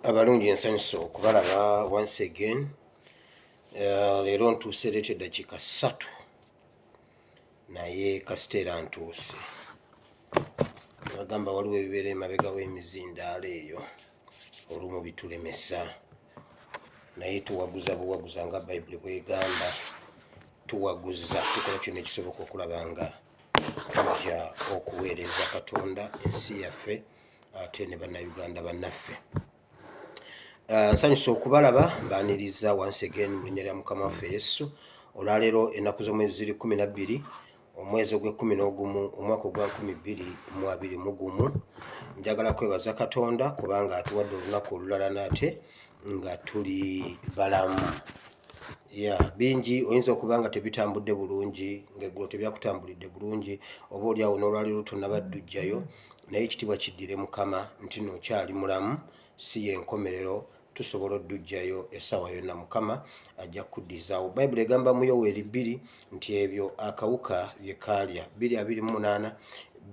Abalungi ensanyusa okubalaba once again. Leero ntuuse leeta eddakiika 3 naye kasiteera ntuuse. Bagamba waliwo ebibeera emabega w'emizindaalo eyo olumu bitulemesa, naye tuwaguza buwaguza nga Bayibuli bw'egamba. Tuwaguza tukola kyonna ekisoboka okulaba nga tujja okuweereza Katonda ensi yaffe ate ne bannayuganda bannaffe. Nsanyusa okubalaba mbaaniriza once again mu linnya lya Mukama waffe Yesu. Olwaleero ennaku z'omwezi ziri 12 omwezi ogw'e11 omwaka ogwa 2021. Njagala kwebaza Katonda kubanga atuwadde olunaku olulala nate nga tuli balamu. Bingi oyinza okuba nga tebitambudde bulungi, ng'eggulo tebyakutambulidde bulungi, oba oliawo n'olwaleero tonnabadduggyayo, naye ekitiibwa kiddire Mukama nti n'okyali mulamu, si y'enkomerero. Tusobola oddujjayo essaawa yonna Mukama ajja kuddizaawo. Bayibuli egamba mu Yoweeri 2 nti ebyo akawuka bye kaalya 2:28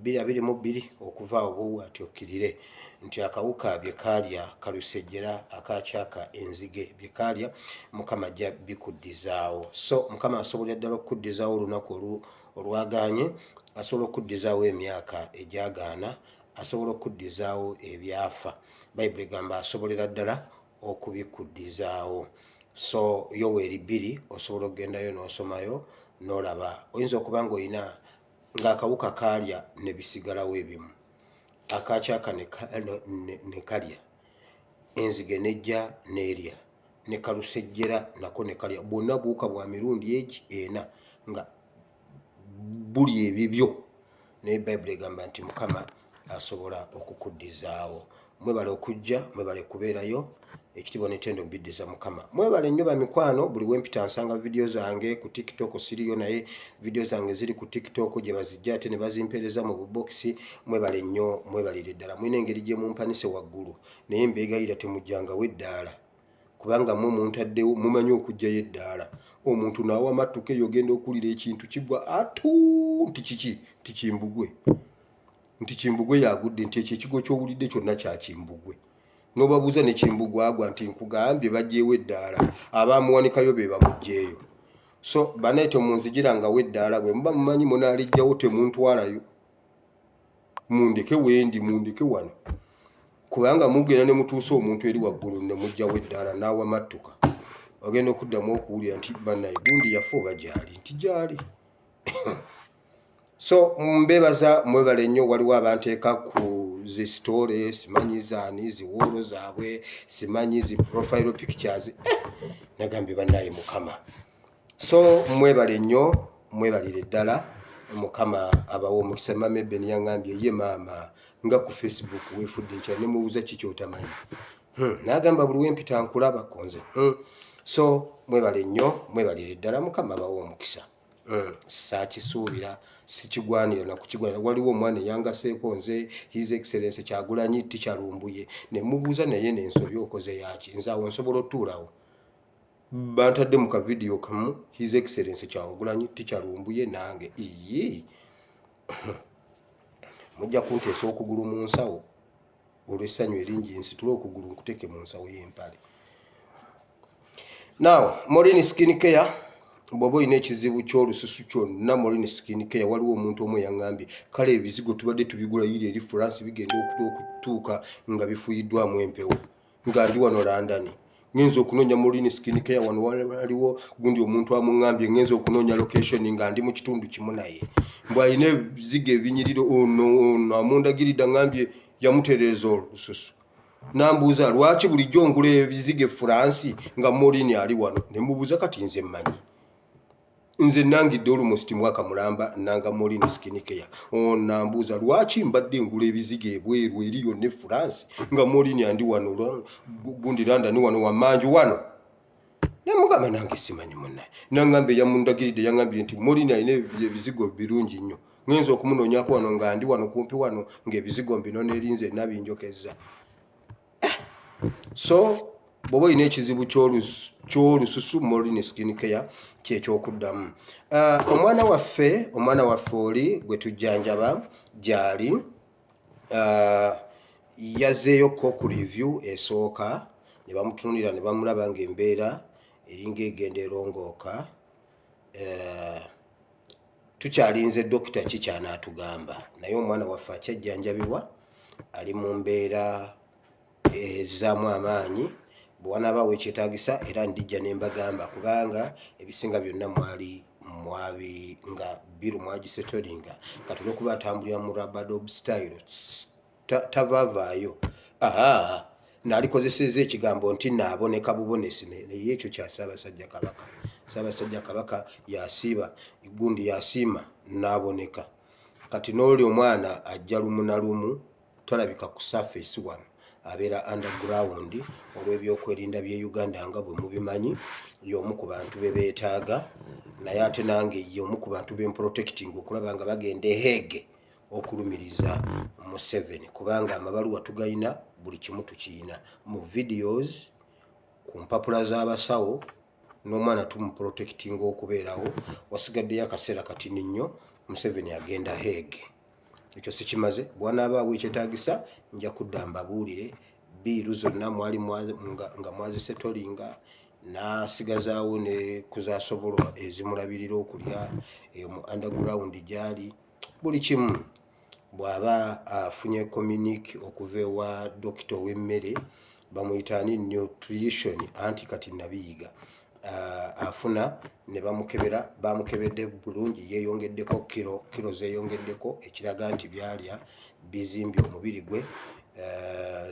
2:22 okuva awo bw'atyukirire nti akawuka bye kaalya kalusejjera akakyaka enzige bye kaalya Mukama ajja bikuddizaawo. So Mukama asobolera ddala okuddizaawo olunaku olwagaanye, asobola okuddizaawo emyaka egyagaana, asobola okuddizaawo ebyafa. Bayibuli egamba asobolera ddala okubikuddizaawo. So Yoweeri 2 osobola okugendayo n'osomayo n'olaba. Oyinza okuba ng'olina ng'akawuka kaalya ne bisigalawo ebimu, akakyaka ne kalya, enzige nejja n'erya, ne kalusejjera nako ne kalya. Bwonna buwuka bwa mirundi ena nga buli ebibyo, naye Bayibuli egamba nti Mukama asobola okukuddizaawo. Mwebale okujja, mwebale kubeerayo, ekitiibwa n'ettendo mbiddiza Mukama. Mwebale nnyo bamikwano, buli wempita nsanga vidiyo zange ku TikTok siriyo, naye vidiyo zange ziri ku TikTok gye bazijja ate ne bazimpeereza mu bubokisi. Mwebale nnyo, mwebalire ddala. Mulina engeri gye mumpanise waggulu, naye mbeegayira temujjangawo eddaala kubanga mmwe muntaddewo, mumanyi okuggyayo eddaala. Omuntu naawe amattuka eyo ogenda okuwulira ekintu kigwa nti kiki? Nti Kimbugwe. Nti Kimbugwe yagudde, nti ekyo ekigo ky'owulidde kyonna kya Kimbugwe. N'obabuuza ne Kimbugwe agwa nti nkugambye baggyeewo eddaala, abaamuwanikayo be bamuggyeeyo. So banaite munzigirangawo eddaala, bwe muba mumanyi munaalijjawo temuntwalayo, mundeke wendi, mundeke wano, kubanga mugenda ne mutuusa omuntu eri waggulu ne muggyawo eddaala n'awa mattuka, ogenda okuddamu okuwulira nti bannaye gundi yafa oba gyali, nti gyali. So mbebaza, mwebale nnyo. Waliwo abanteeka ku zi story, simanyi zaani ziwoolo zaabwe, simanyi zi profile pictures. Nagambye bannaye Mukama. So mwebale nnyo, mwebalire ddala. Mukama abawa omukisa. Mama Eben yangambye ye maama nga ku Facebook weefudde nkya ne mubuuza kiki otamanyi. Nagamba buli wempita nkulaba konze. So mwebale nnyo, mwebalire ddala. Mukama abawa omukisa. Saakisuubira, sikigwanira na kukigwanira. Waliwo omwana eyangaseeko nze His Excellency Kyagulanyi Tikyalumbuye, ne mubuuza naye n'ensobi okoze yaki. Nze awo nsobola otuulawo. Bantadde mu kavidiyo kamu His Excellency Kyagulanyi Tikyalumbuye nange. Mujja kunteesa okugulu mu nsawo olw'essanyu eringi, nsitule okugulu nkuteeke mu nsawo y'empale. Now, Morin Skin Care. Bw'oba olina ekizibu ky'olususu kyonna, Morin Skin Care, waliwo omuntu omu yangambye kale ebizigo tubadde tubigula yiri eri France bigenda okutuuka nga bifuyiddwamu empewo, nga ndi wano London. Ngenza okunoonya Morin Skin Care wano, waliwo gundi omuntu amuŋŋambye ngenza okunoonya location nga ndi mu kitundu kimu naye. Bw'alina ebizigo ebinyiriro, ono amundagiridde aŋŋambye yamutereeza olususu. Nambuuza lwaki bulijjo ngula ebizigo e France nga Morin ali wano? Ne mubuuza kati nze mmanyi. Nze nangidde almost mwaka mulamba nanga Morin Skin Care. Nambuuza lwaki mbadde ngula ebizigo ebweru eri yonna e France nga Morin andi wano gundi London wano wamanju wano. Namugamba nange simanyi munnaye. Nangambe yamundagiridde yangambye nti Morin alina ebizigo birungi nnyo. Ngenza okumunoonyako wano nga ndi wano kumpi wano ng'ebizigo mbino n'erinze nabinjokezza. So bw'oba olina ekizibu ky'olususu, Morin Skin Care ky'ekyokuddamu. Omwana waffe oli gwe tujjanjaba gy'ali yazzeeyoko ku review esooka ne bamutunulira ne bamulaba ng'embeera eringa egenda erongooka. Tukyalinze dokita kikyanaatugamba naye omwana waffe akyajjanjabibwa ali mu mbeera ezizaamu amaanyi bw'anaaba wekyetaagisa era ndijja ne mbagamba kubanga ebisinga byonna mwabi nga biru mwagisetolinga kati olw'okuba atambulira mu Rabadob style tavaavaayo n'alikozesezza ekigambo nti naaboneka bubonesi naye ekyo kya Ssaabasajja Kabaka. Ssaabasajja Kabaka yasiiba gundi yasiima n'aboneka. Kati n'oli omwana ajja lumu na lumu talabika ku surface wano abeera underground olw'ebyokwerinda bye Uganda nga bwe mubimanyi y'omu ku bantu be beetaaga naye ate nange y'omu ku bantu be protecting okulaba nga bagenda Hague okulumiriza Museveni kubanga amabaluwa tugayina buli kimu tukiyina mu videos ku mpapula z'abasawo n'omwana tumuprotecting okubeerawo wasigaddeyo akaseera katini nnyo Museveni agenda Hague. Ekyo sikimaze bw'anaabaawo ekyetaagisa nja kudda mbabuulire biiru zonna mwali nga mwazisetolinga n'asigazaawo ne kuzaasobola ezimulabirira okulya mu underground gyali buli kimu. Bw'aba afunye communique okuva ewa dokita ow'emmere bamuyita ani nutrition anti kati nabiyiga afuna ne bamukebera bamukebedde bulungi yeeyongeddeko kiro zeeyongeddeko ekiraga nti byalya bizimbye omubiri gwe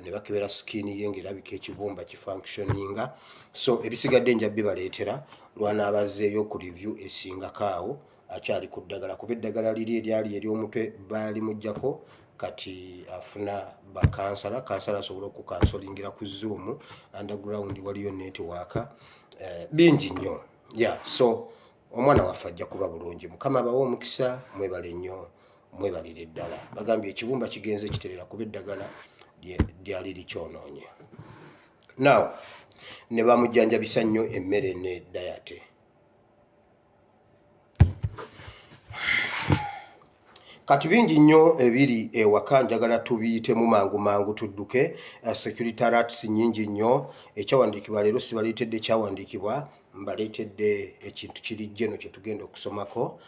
ne bakebera skiini ye ng'erabika ekibumba kifunctioninga. So ebisigadde nja bibaleetera lw'anaabazzeeyo ku review esingako awo akyali ku ddagala kuba eddagala liri eryali ery'omutwe baali muggyako kati afuna bakansala asobole okukansolingira ku Zoom underground waliyo network bingi nnyo so omwana waffe ajja kuba bulungi. Mukama abawe omukisa mwebale nnyo mwebalire ddala. Bagambye ekibumba kigenze kiterera kuba eddagala lyali likyonoonye. Now ne bamujjanjabisa nnyo emmere ne dayate. Kati bingi nnyo ebiri ewaka njagala tubiyitemu mangu tudduke. Security alerts nnyingi nnyo. Ekyawandiikibwa leero sibaleetedde kyawandiikibwa mbaleetedde ekintu kiri jeno kye tugenda okusomako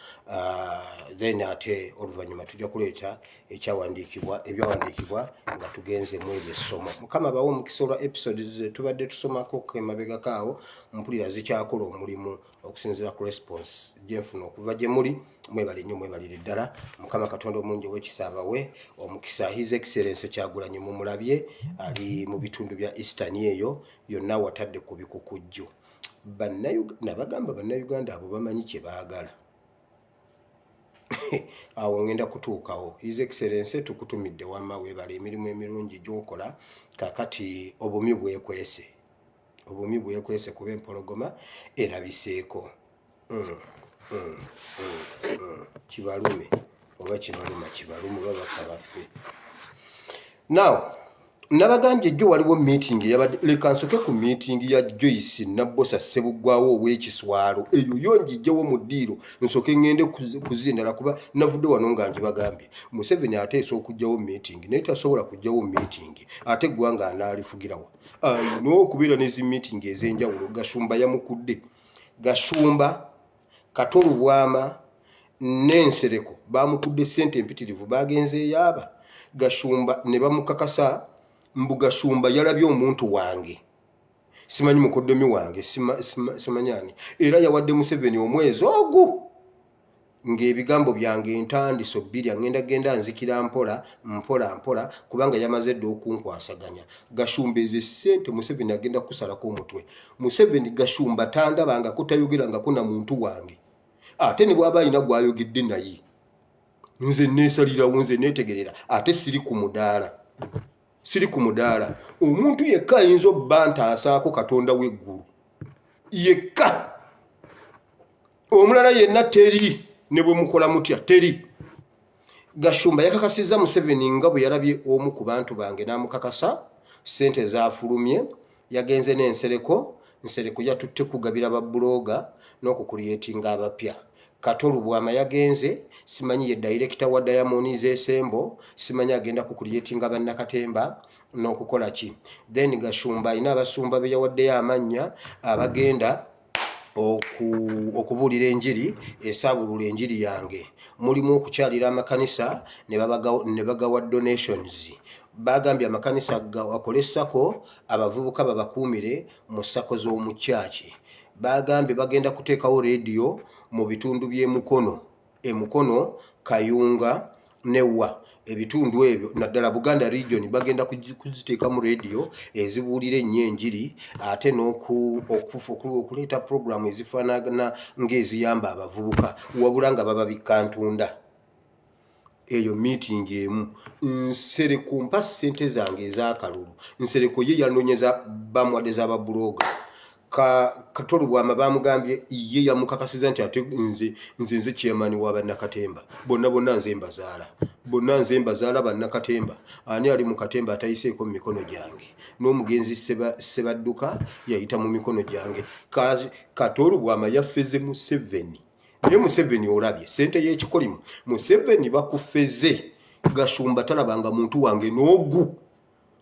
then ate oluvannyuma tujja kuleeta ebyawandiikibwa nga tugenze mu ebyo essomo. Mukama bawe omukisa olwa episodes tubadde tusomako emabegako awo mpulira zikyakola omulimu okusinziira ku response gyenfuna okuva gye muli. Mwebale nnyo mwebalire ddala. Mukama Katonda omulungi ow'ekisa abawe omukisa. His Excellency Kyagulanyi mumulabye ali mu bitundu bya Eastern eyo yonna watadde ku bikukujju. Nabagamba bannayuganda abo bamanyi kye baagala awo ngenda kutuukawo. His Excellency tukutumidde wamma weebale emirimu emirungi gy'okola kakati obumi bwekwese kuba empologoma erabiseeko. Kibalume oba kibaluma babaka baffe. Now nabagambye jjo waliwo meeting yabadde leka nsoke ku meeting ya Joyce Nabbosa Ssebuggwawo ow'Ekiswalo eyo yonjijjawo mu ddiiro nsoke ngende kuzindala kuba navudde wano nga njibagambye Museveni ateesa okujjawo meeting naye tasobola kujjawo meeting ate eggwanga anaalifugirawo ayina okubeera n'ezi meeting ez'enjawulo. Gashumba yamukudde. Gashumba Katolu Bwama n'Ensereko bamukudde ssente empitirivu bagenzeeyo aba. Gashumba ne bamukakasa mbu Gashumba yalabye omuntu wange simanyi mukoddomi wange simanyani era yawadde Museveni omwezi ogwo ng'ebigambo byange entandiso bbiri agenda genda nzikira mpola kubanga yamaze dde okunkwasaganya. Gashumba ezo ssente Museveni agenda kusalako omutwe. Museveni Gashumba tandabanga kutayogerangako na muntu wange ate ne bw'aba alina gw'ayogedde naye nze neesalirawo nze neetegerera ate siri ku mudaala. Omuntu yekka ayinza obba ntaasaako Katonda w'eggulu yekka. Omulala yenna teri. Ne bwe mukola mutya teri. Gashumba yakakasizza Museveni nga bwe yalabye omu ku bantu bange n'amukakasa ssente zaafulumye. Yagenze n'Ensereko. Nsereko yatutte kugabira babbulooga n'okukuliyetinga abapya. Katolu Bwama yagenze, simanyi ye director wa Diamonds Esembo, simanyi agenda ku creatinga bannakatemba n'okukola ki. Then Gashumba alina abasumba be yawaddeyo amannya abagenda okubuulira enjiri esaabulula enjiri yange. Mulimu okukyalira amakanisa ne bagawa donations. Bagambye amakanisa akole sako abavubuka babakuumire mu sako z'omu kyaki. Bagambye bagenda kuteekawo radio mu bitundu by'Emukono, Emukono, Kayunga newa ebitundu ebyo naddala Buganda region bagenda kuziteeka mu radio ezibuulira ennyo enjiri ate n'okuleeta programu ezifaanagana ng'eziyamba abavubuka wabula nga bababikka ntunda. Eyo meeting emu Nsereko mpa ssente zange ez'akalulu. Nsereko ye yanoonyeza bamwadde z'ababuloga. Katolu Bwama bamugambye ye yamukakasiza nti ate nze chairman wa bannakatemba. Bonna nze mbazaala. Bonna nze mbazaala bannakatemba. Ani ali mu katemba atayiseeko mu mikono gyange. N'omugenzi Sebadduka yayita mu mikono gyange. Katolu Bwama yaffeze mu 7. Naye mu 7 olabye ssente y'ekikolimu. Mu 7 bakufeze. Gashumba talabanga muntu wange n'ogu.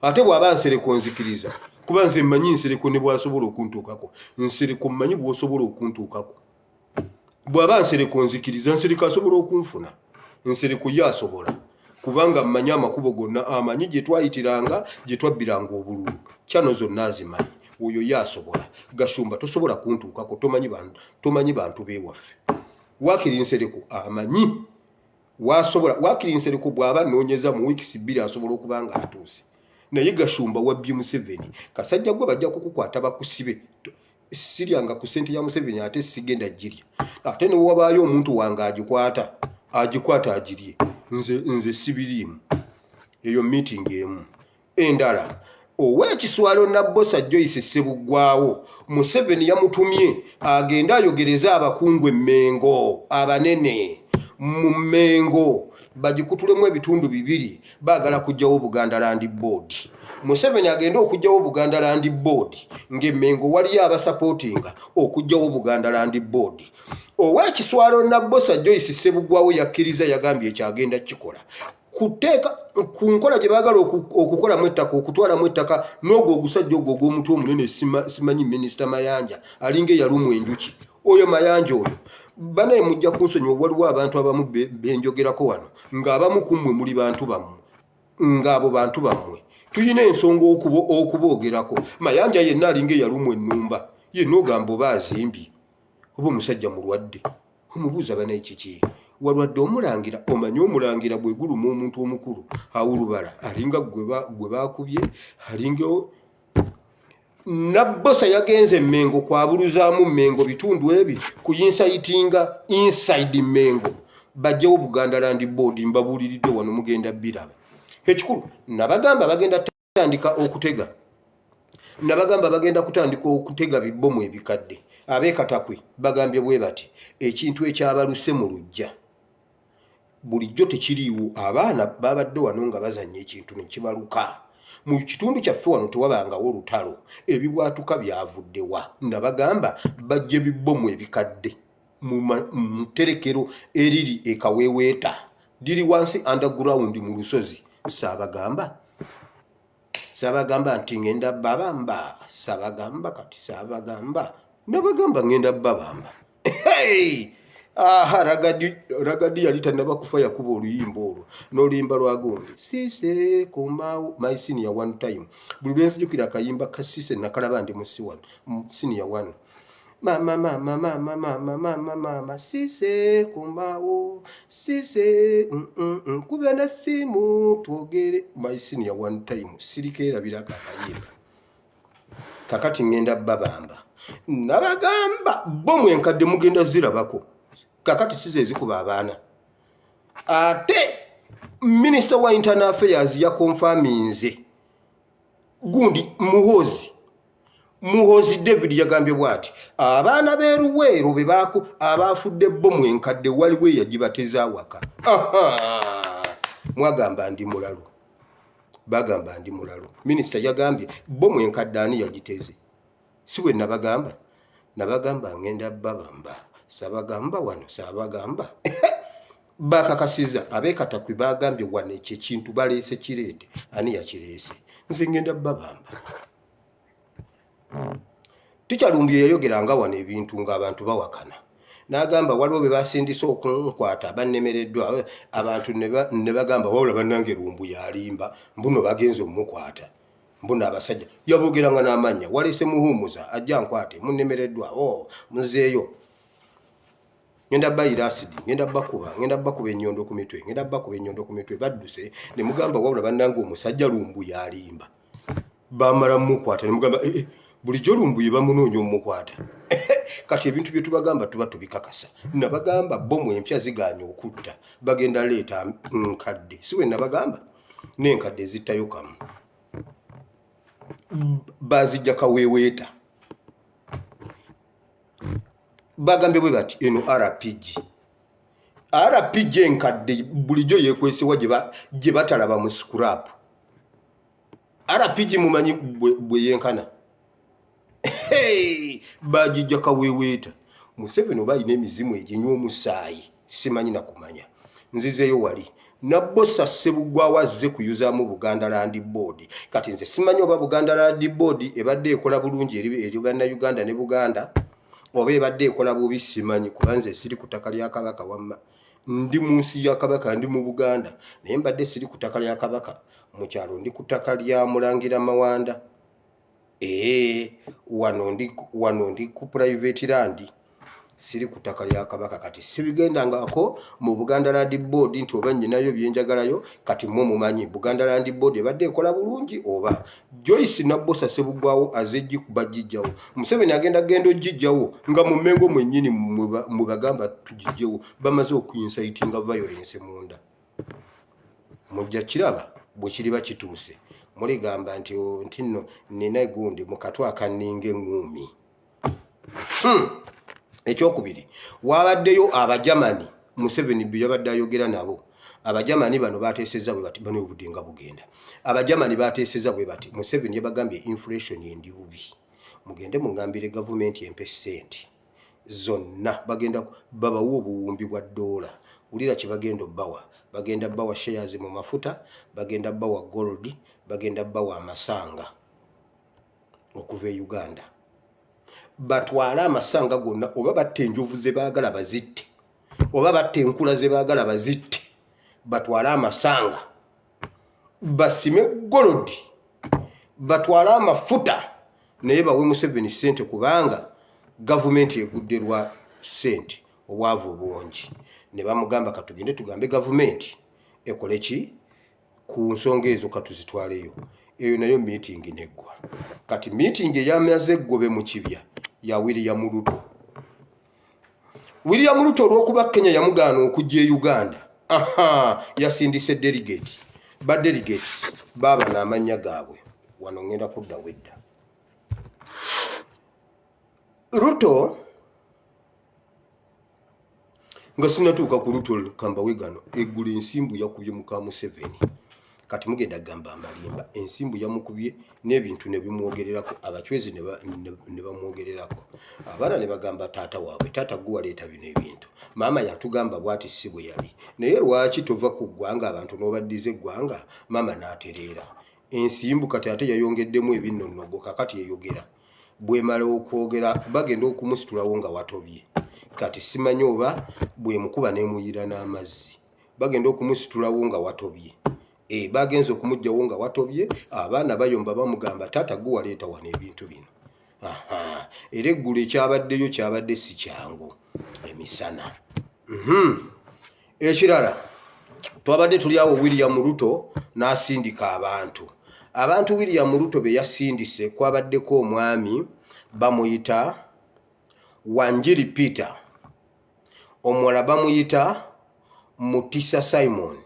Ate bw'aba Nsereko nzikiriza. Kuba nze mmanyi Nsereko ne bw'asobola okuntuukako. Nsereko mmanyi bw'osobola okuntuukako. Bw'aba Nsereko nzikiriza, Nsereko asobola okunfuna. Nsereko ye asobola. Kubanga mmanyi amakubo gonna, amanyi gye twayitiranga, gye twabbiranga obululu. Kyano zonna azimanyi. Oyo ye asobola. Gashumba tosobola kuntuukako, tomanyi bantu beewaffe. Waakiri Nsereko amanyi. Waakiri Nsereko bw'aba noonyeza mu wiikisi 2 asobola okuba nga atuuse. Naye Gashumba wabbye Museveni. Kasajja gwe bajja kukukwata bakusibe. Siryanga ku ssente ya Museveni ate sigenda girya. Ate ne wabaayo omuntu wange agikwata agirye. Nze sibiriimu. Eyo meeting emu. Endala. Ow'ekiswalo Nabbosa Joyce Ssebuggwawo, Museveni yamutumye agenda ayogereza abakungu e Mengo abanene. Mu Mengo bagikutulemu ebitundu 2 baagala kujjawo Buganda Land Board. Museveni agenda okujjawo Buganda Land Board ng'Emengo waliyo abasapootinga okujjawo Buganda Land Board. Ow'ekiswalo Nabbosa Joyce Ssebuggwawo yakkiriza yagambye ekyagenda kikola. Kuteeka ku nkola gye baagala okukolamu ettaka okutwalamu ettaka n'ogwo ogusajja ogwo ogw'omutwe omunene simanyi Minisita Mayanja alinga eyalumwa enjuki. Oyo Mayanja oyo banaye mujja kunsonyiwa waliwo abantu abamu benjogerako wano ng'abamu ku mmwe muli bantu bammwe ng'abo bantu bammwe tuyina ensonga okuboogerako. Mayanja yenna alinga eyalumwa ennumba yenna ogamba oba azimbye oba omusajja mulwadde. Omubuuza banaye kiki walwadde omulangira omanyi omulangira bwe guluma omuntu omukulu awulubala alinga gwe baakubye alinga Nabbosa yagenze Mengo kwabuluzaamu Mengo bitundu ebi kuyinsayitinga inside Mengo bajjawo Buganda Land Board mbabuuliridde wano mugenda biraba. Ekikulu nabagamba bagenda kutandika okutega bibbomu ebikadde. Ab'Ekatakwe bagambye bwe bati ekintu ekyabaluse mu lujja bulijjo tekiriiwo. Abaana babadde wano nga bazannya ekintu ne kibaluka. Mu kitundu kyaffe wano tewabangawo olutalo. Ebibwatuka byavuddewa. Nabagamba bajje bibbomu ebikadde mu tterekero eriri e Kaweeweeta liri wansi underground mu lusozi. Saabagamba nti ngenda babamba. Saabagamba kati saabagamba nabagamba ngenda babamba. Hey! Ragadi yali tannaba kufa yakuba oluyimba olwo n'oluyimba lwa Gundi. Sise kumaawo my senior one time. Buli lwe nzijukira akayimba ka Sise nakalaba ndi mu senior one. Mama Sise kumaawo Sise nkube na simu twogere. My senior one time sirikeerabira akayimba. Kakati ngenda babamba. Nabagamba bomu enkadde mugenda zirabako. Kakati size ezikuba abaana. Ate Minister wa Internal Affairs ya confirminze Gundi Muhozi David yagambye bwati abaana b'eruweero bebaako abafudde bomu enkadde waliwo yagibateza awaka. Mwagamba ndi mulalu. Bagamba ndi mulalu. Minister yagambye bomu enkadde ani yagiteze. Siwe nabagamba ngenda babamba. sabagamba wano sabagamba bakakasiza abekatakwi bagambye wano ekyo ekintu baleese kireete ani yakireese nze ngenda babamba Tikyalumbi yayogeranga wano ebintu ng'abantu bawakana n'agamba waliwo be basindisa okunkwata bannemereddwa abantu ne bagamba wabula bannange Lumbu yalimba mbuno bagenze omukwata mbuno abasajja yabogeranga n'amannya waleese muhumuza ajja nkwate munnemereddwa muzeeyo ngenda bayira asidi ngenda bakuba ennyondo ku mitwe badduse ne mugamba wabula bannange omusajja Lumbu yalimba bamala mukwata ne mugamba bulijjo Lumbu yebamunoonya omukwata kati ebintu bye tubagamba tuba tubikakasa nabagamba bomu empya ziganya okutta bagenda leeta nkadde siwe nabagamba n'enkadde zittayo kamu bazijja kaweeweeta bagambye bwe bati eno RPG enkadde bulijjo yeekwesewa gye batalaba mu scrap RPG mumanyi bwe yenkana bagijja kaweeweeta Museveni oba alina emizimu eginywa omusaayi simanyi nakumanya nzizeeyo wali Nabbosa Ssebugwawo azze kuyuzaamu Buganda Land Board kati nze simanyi oba Buganda Land Board ebadde ekola bulungi eri bannayuganda ne Buganda oba ebadde ekola bubi simanyi kuba nze siri ku ttaka lya Kabaka wamma ndi mu nsi ya Kabaka ndi mu Buganda naye mbadde siri ku ttaka lya Kabaka mu kyalo ndi ku ttaka lya Mulangira Mawanda wano ndi ku private land siri ku ttaka lya Kabaka kati sibigendangako mu Buganda Land Board nti oba nnyinayo byenjagalayo kati mwe mumanyi Buganda Land Board ebadde ekola bulungi oba Joyce Nabbosa Ssebugwawo azejji kubagijjawo Museveni agenda ogijjawo nga mu Mmengo mwennyini mu bagamba tugijjewo bamaze okuincitinga violence munda mujja kiraba bwe kiriba kituuse muligamba nti nno nina gundi mu katwa akaninga eŋŋuumi ekyokubiri wabaddeyo abajamani Museveni bye yabadde ayogera nabo abajamani bano bateeseza bwe bati bano obudde nga bugenda abajamani bateeseza bwe bati Museveni yabagambye inflation endi bubi mugende mungambire gavumenti empe ssente zonna bagenda babawo obuwumbi bwa $. Ulira kye bagenda obbawa bagenda bawa shares mu mafuta bagenda bawa gold bagenda bawa amasanga okuva e Uganda batwala amasanga gonna oba batte enjovu ze baagala bazitte oba batte enkula ze baagala bazitte batwala amasanga basime gold batwala amafuta naye bawe Museveni ssente kubanga gavumenti egudde lwa ssente obwavu bungi ne bamugamba katugende tugambe gavumenti ekole ki ku nsonga ezo katuzitwaleyo eyo nayo meeting neggwa kati meeting eyamaze eggobe mu kibya ya William Ruto olw'okuba Kenya yamugaana okujja e Uganda yasindise delegates baba n'amannya gaabwe wano ngenda kudda wedda Ruto nga sinatuuka ku Ruto kamba wegano eggula ensimbu yakubye muka Museveni kati mugenda gamba amalimba ensimbu yamukubye n'ebintu ne bimwogererako abachwezi ne bamwogererako abaana ne bagamba taata waabwe taata gwe waleeta bino ebintu maama yatugamba bwati si bwe yali naye lwaki tova ku ggwanga abantu n'obaddiza eggwanga maama n'atereera ensimbu kati ate yayongeddemu ebinnonogo kakati yayogera bwemala okwogera bagenda okumusitulawo nga watobye kati simanyi oba bwe mukuba n'emuyira n'amazzi bagenda okumusitulawo nga watobye bagenze okumugjawo nga watobye abaana bayomba bamugamba taata gwe waleeta wano ebintu bino era eggulu ekyabaddeyo kyabadde si kyangu emisana ekirala twabadde tuli awo William Ruto n'asindika abantu William Ruto be yasindise kwabaddeko omwami bamuyita Wanjiri Peter omulala bamuyita Mutisa Simon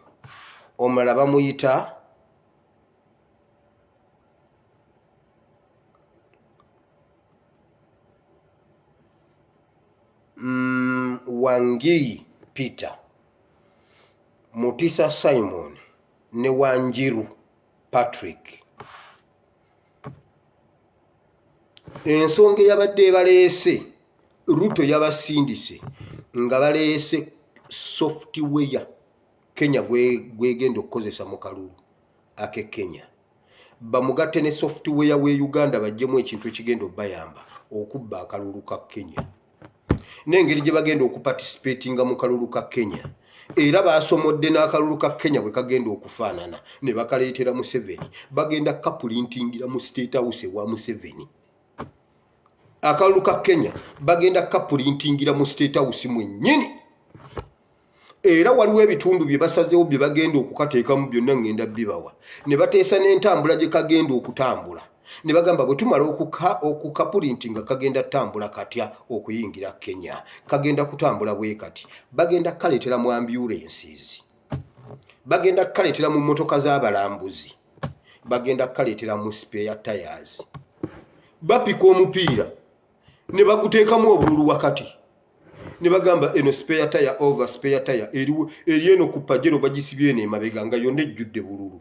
omulala bamuyita Wangi Peter Mutisa Simon ne Wanjiru Patrick ensonga yabadde baleese Ruto yabasindise nga baleese software Kenya gwegenda okukozesa mu kalulu ake Kenya bamugatte ne software we Uganda bajjemu ekintu ekigenda obayamba okubba akalulu ka Kenya n'engeri gye bagenda okuparticipatinga mu kalulu ka Kenya era basomodde n'akalulu ka Kenya bwe kagenda okufaanana ne bakaleetera Museveni bagenda kapulintingira mu State House wa Museveni akalulu ka Kenya bagenda kapulintingira mu State House mwennyini era waliwo ebitundu bye basazeewo bye bagenda okukateekamu byonna ngenda bibawa ne bateesa n'entambula gye kagenda okutambula ne bagamba bwe tumala okukapulintinga kagenda tambula katya okuyingira Kenya kagenda kutambula bwe kati bagenda kaleetera mu ambulances bagenda kaleetera mu motoka z'abalambuzi bagenda kaleetera mu spare tires bapika omupiira ne baguteekamu obululu wakati ne bagamba eno spare tire over spare tire eri eno ku pajero bagisibye eno emabega nga yonna ejjudde bululu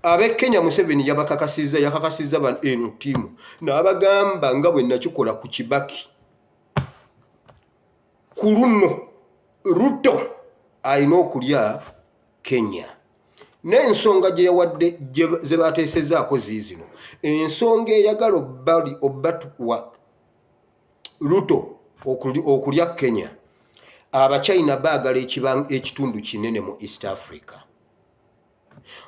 abe Kenya Museveni yakakasizza eno ttiimu n'abagamba nga bwe nakikola ku Kibaki ku luno Ruto alina okulya Kenya n'ensonga gye yawadde ze bateesezaako ziizino ensonga eyagala obbatwa Ruto okulya Kenya Abachina baagala ekitundu kinene mu East Africa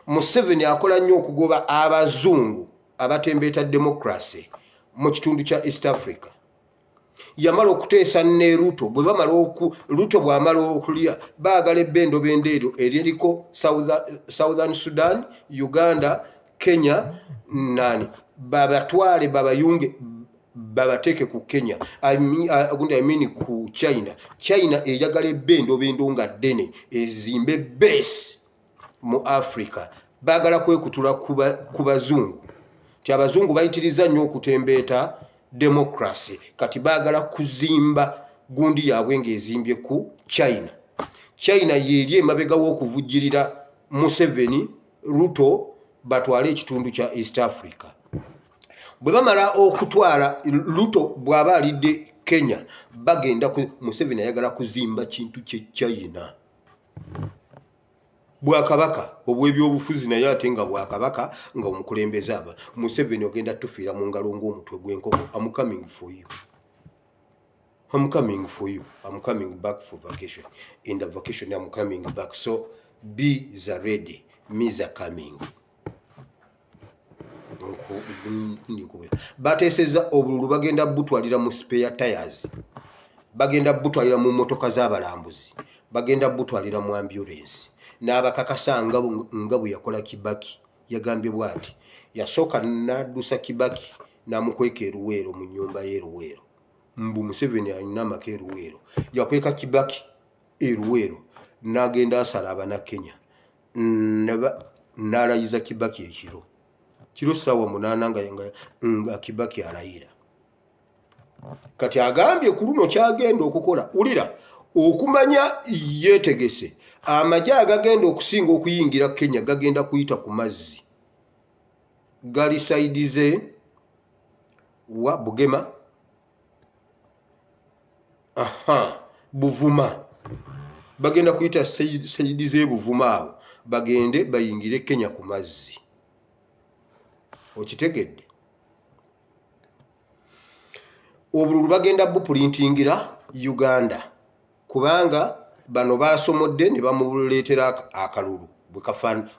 Museveni akola nnyo okugoba abazungu abatembeeta democracy mu kitundu kya East Africa yamala okuteesa ne Ruto bwe bamala Ruto bw'amala okulya baagala ebbendo bendeero eriko Southern Sudan Uganda Kenya babatwale babayunge babateeke ku Kenya I mean ku China eyagala ebbendo nga ddene ezimbe base mu Africa baagala kwekutula ku bazungu ti abazungu bayitiriza nnyo okutembeeta democracy kati baagala kuzimba gundi yaabwe ng'ezimbye ku China yeeri emabega w'okuvujjirira Museveni Ruto batwale ekitundu kya East Africa bwe bamala okutwala Ruto bw'aba alidde Kenya bagenda Museveni ayagala kuzimba kintu kye China bwakabaka obw'ebyobufuzi naye ate nga bwakabaka nga omukulembeze aba Museveni ogenda tufiira mu ngalo ng'omutwe gw'enkoko I'm coming for you I'm coming back for vacation in the vacation I'm coming back so be ready me coming bateeseza obululu bagenda butwalira mu spare tires bagenda butwalira mu motoka z'abalambuzi bagenda butwalira mu ambulance n'abakakasa nga bwe yakola Kibaki yagambye bw'ati yasooka n'addusa Kibaki n'amukweka eruweero mu nnyumba y'eruweero mbu Museveni alina amaka eruweero yakweka Kibaki eruweero n'agenda asala Abannakenya n'alayiza Kibaki kiro ssaawa 8 nga Kibaki alayira kati agambye ku luno kyagenda okukola ulira okumanya yeetegese amagye agagenda okusinga okuyingira Kenya gagenda kuyita ku mazzi gali saidize wa Bugema Buvuma bagenda kuyita saidize Buvuma awo bagende bayingire Kenya ku mazzi okitegedde obululu bagenda bupulintingira Uganda kubanga bano basomodde ne bamuleetera akalulu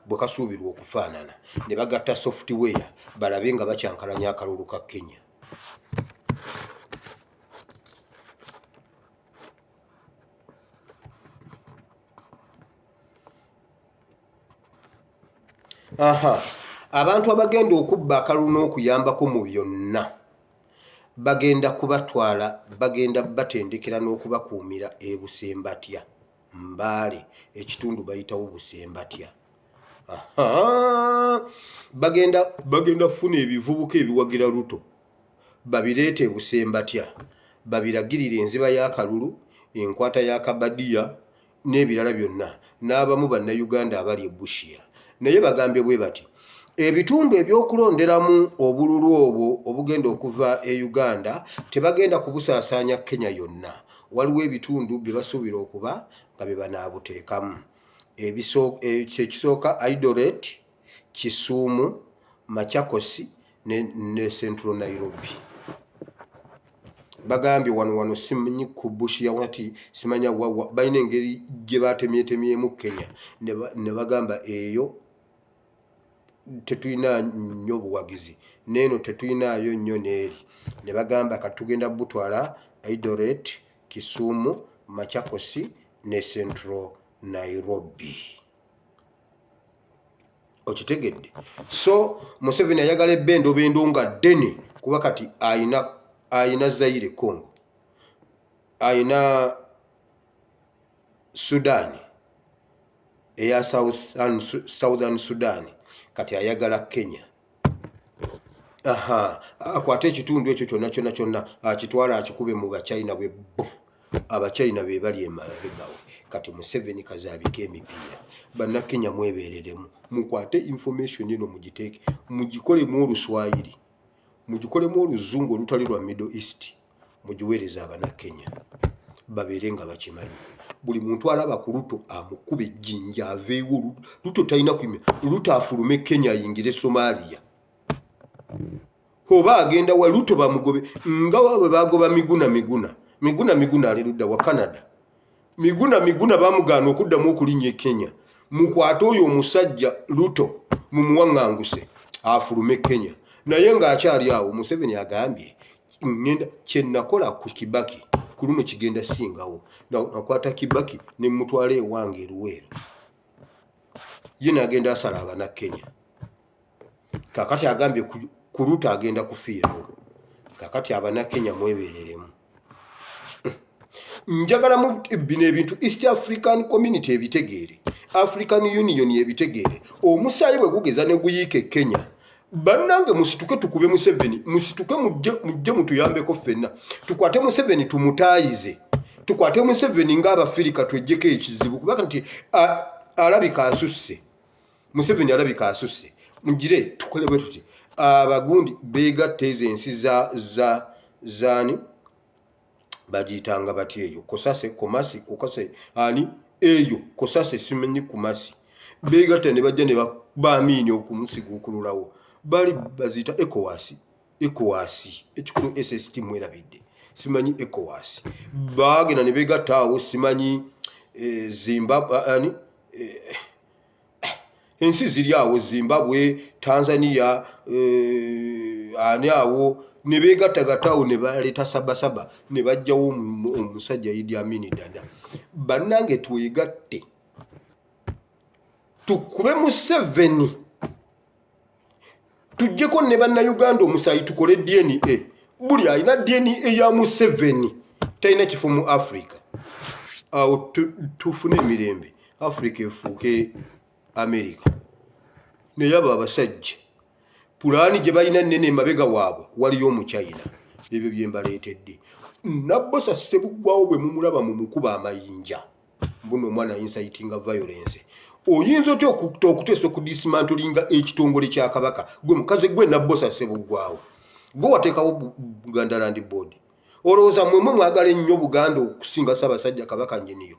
bwe kasuubirwa okufaanana ne bagatta software balabe nga bakyankalanya akalulu ka Kenya abantu abagenda okubba akalulu n'okuyambako mu byonna bagenda kubatwala bagenda batendekera n'okubakuumira ebusembatya Mbale ekitundu bayitawo Busembatya bagenda funa ebivubuka ebiwagira Ruto babireete Busembatya babiragirira enziba y'akalulu enkwata y'akabadiya n'ebirala byonna n'abamu bannayuganda abali e Bushia naye bagambye bwe bati ebitundu ebyokulonderamu obululu obwo obugenda okuva e Uganda tebagenda kubusaasaanya Kenya yonna. Waliwo ebitundu bye basuubira okuba nga bye banaabuteekamu. Ekisooka Eldoret, Kisumu, Machakos ne Central Nairobi. Bagambye wano simanyi ku Busia wati simanya wawa balina engeri gye batemyetemyemu Kenya ne bagamba eyo tetulina nnyo buwagizi, neeno tetulinayo nnyo n'eri. Ne bagamba kati tugenda butwala Eldoret, Kisumu, Machakos ne Central Nairobi. Okitegedde? So Museveni ayagala ebbendobendo nga ddene kuba kati ayina Zaire Congo, ayina Sudan eya Southern Sudan, kati ayagala Kenya. Akwate ekitundu ekyo kyonna akitwala akikube mu Bachina bwe bo. Abachina be bali emabegawo. Kati Museveni kazaabika emipiira. Bannakenya mwebeereremu. Mukwate information eno mugiteeke. Mugikolemu Oluswayiri. Mugikolemu Oluzungu olutali lwa Middle East. Mugiweereza Abannakenya. Babeere nga bakimanyi. Buli muntu alaba ku Ruto amukube ejjinja aveewo. Ruto talina kwime. Ruto afulume Kenya ayingire Somalia. Oba agenda wa Ruto bamugobe nga bwe bagoba Miguna alirudda wa Canada. Miguna bamugaana okuddamu okulinnya Kenya. Mukwate oyo omusajja Ruto mumuwaŋŋanguse afulume Kenya. Naye ng'akyali awo Museveni agambye ngenda kye nakola ku Kibaki ku luno kigenda singawo. Nakwata Kibaki ne mutwala ewange eruweero. Ye n'agenda asala Abannakenya. Kakati agambye ku Ruto agenda kufiirawo. Kakati Abannakenya mwebeereremu. Njagala mu bino ebintu East African Community ebitegeere, African Union ebitegeere. Omusaayi bwe gugeza ne guyiike Kenya. Bannange musituke tukube Museveni, musituke mujje mutuyambeko ffenna. Tukwate Museveni tumutaayize. Tukwate Museveni ng'Abafirika tweggyeko ekizibu kubanga nti alabika asusse. Museveni alabika asusse. Mugire tukole bwe tuti. Abagundi beegatte ezo ensi zaani bagiyitanga bati eyo Kosase Komasi Kokase ani eyo Kosase simenyi Kumasi beegatte ne bajja ne baamiini okumusigululawo bali baziyita ECOWAS ekikulu SST mwerabidde simanyi ECOWAS baagenda ne beegatta awo simanyi Zimbabwe ani ensi ziri awo Zimbabwe Tanzania ani awo ne beegattagattawo ne baleeta Sabasaba ne bajjawo omusajja Idi Amin Dada. Bannange twegatte tukube Museveni tujjeko ne bannayuganda omusaayi tukole DNA. Buli alina DNA ya Museveni talina kifo mu Africa. Awo tufune emirembe Africa efuuke America. Naye abo abasajja pulaani gye balina nnene emabega waabwe waliyo mu China. Ebyo bye mbaleetedde. Nabbosa Ssebuggwawo bwe mumulaba mu mukuba amayinja. Mbuno omwana inciting violence. Oyinza otya okuteesa okudismantulinga ekitongole kya Kabaka? Gwe mukazi gwe Nabbosa Ssebuggwawo. Gwe wateekawo Buganda Land Board. Olowooza mmwe mwagala ennyo Buganda okusinga Ssaabasajja Kabaka nnyiniyo.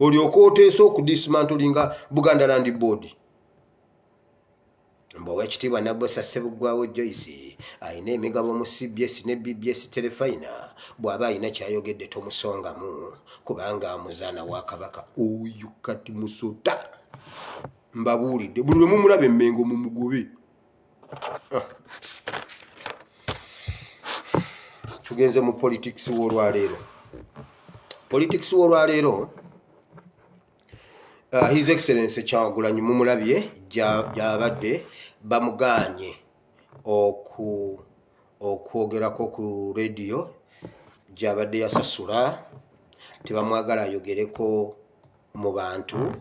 Olyoka oteesa okudismantulinga Buganda Land Board. Oweekitiibwa Nabbosa Ssebuggwawo Joyce alina emigabo mu CBS ne BBS Telefina bw'aba alina kyayogedde tomusongamu kubanga amuzaana wa Kabaka oyo kati musota. Mbabuulidde buli lwe mumulaba emmengo mu mugobe. Tugenze mu politics w'olwaleero. Politics w'olwaleero His Excellency Kyagulanyi mumulabye gy'abadde bamugaanye okwogerako ku radio gy'abadde yasasula tebamwagala ayogereko mu bantu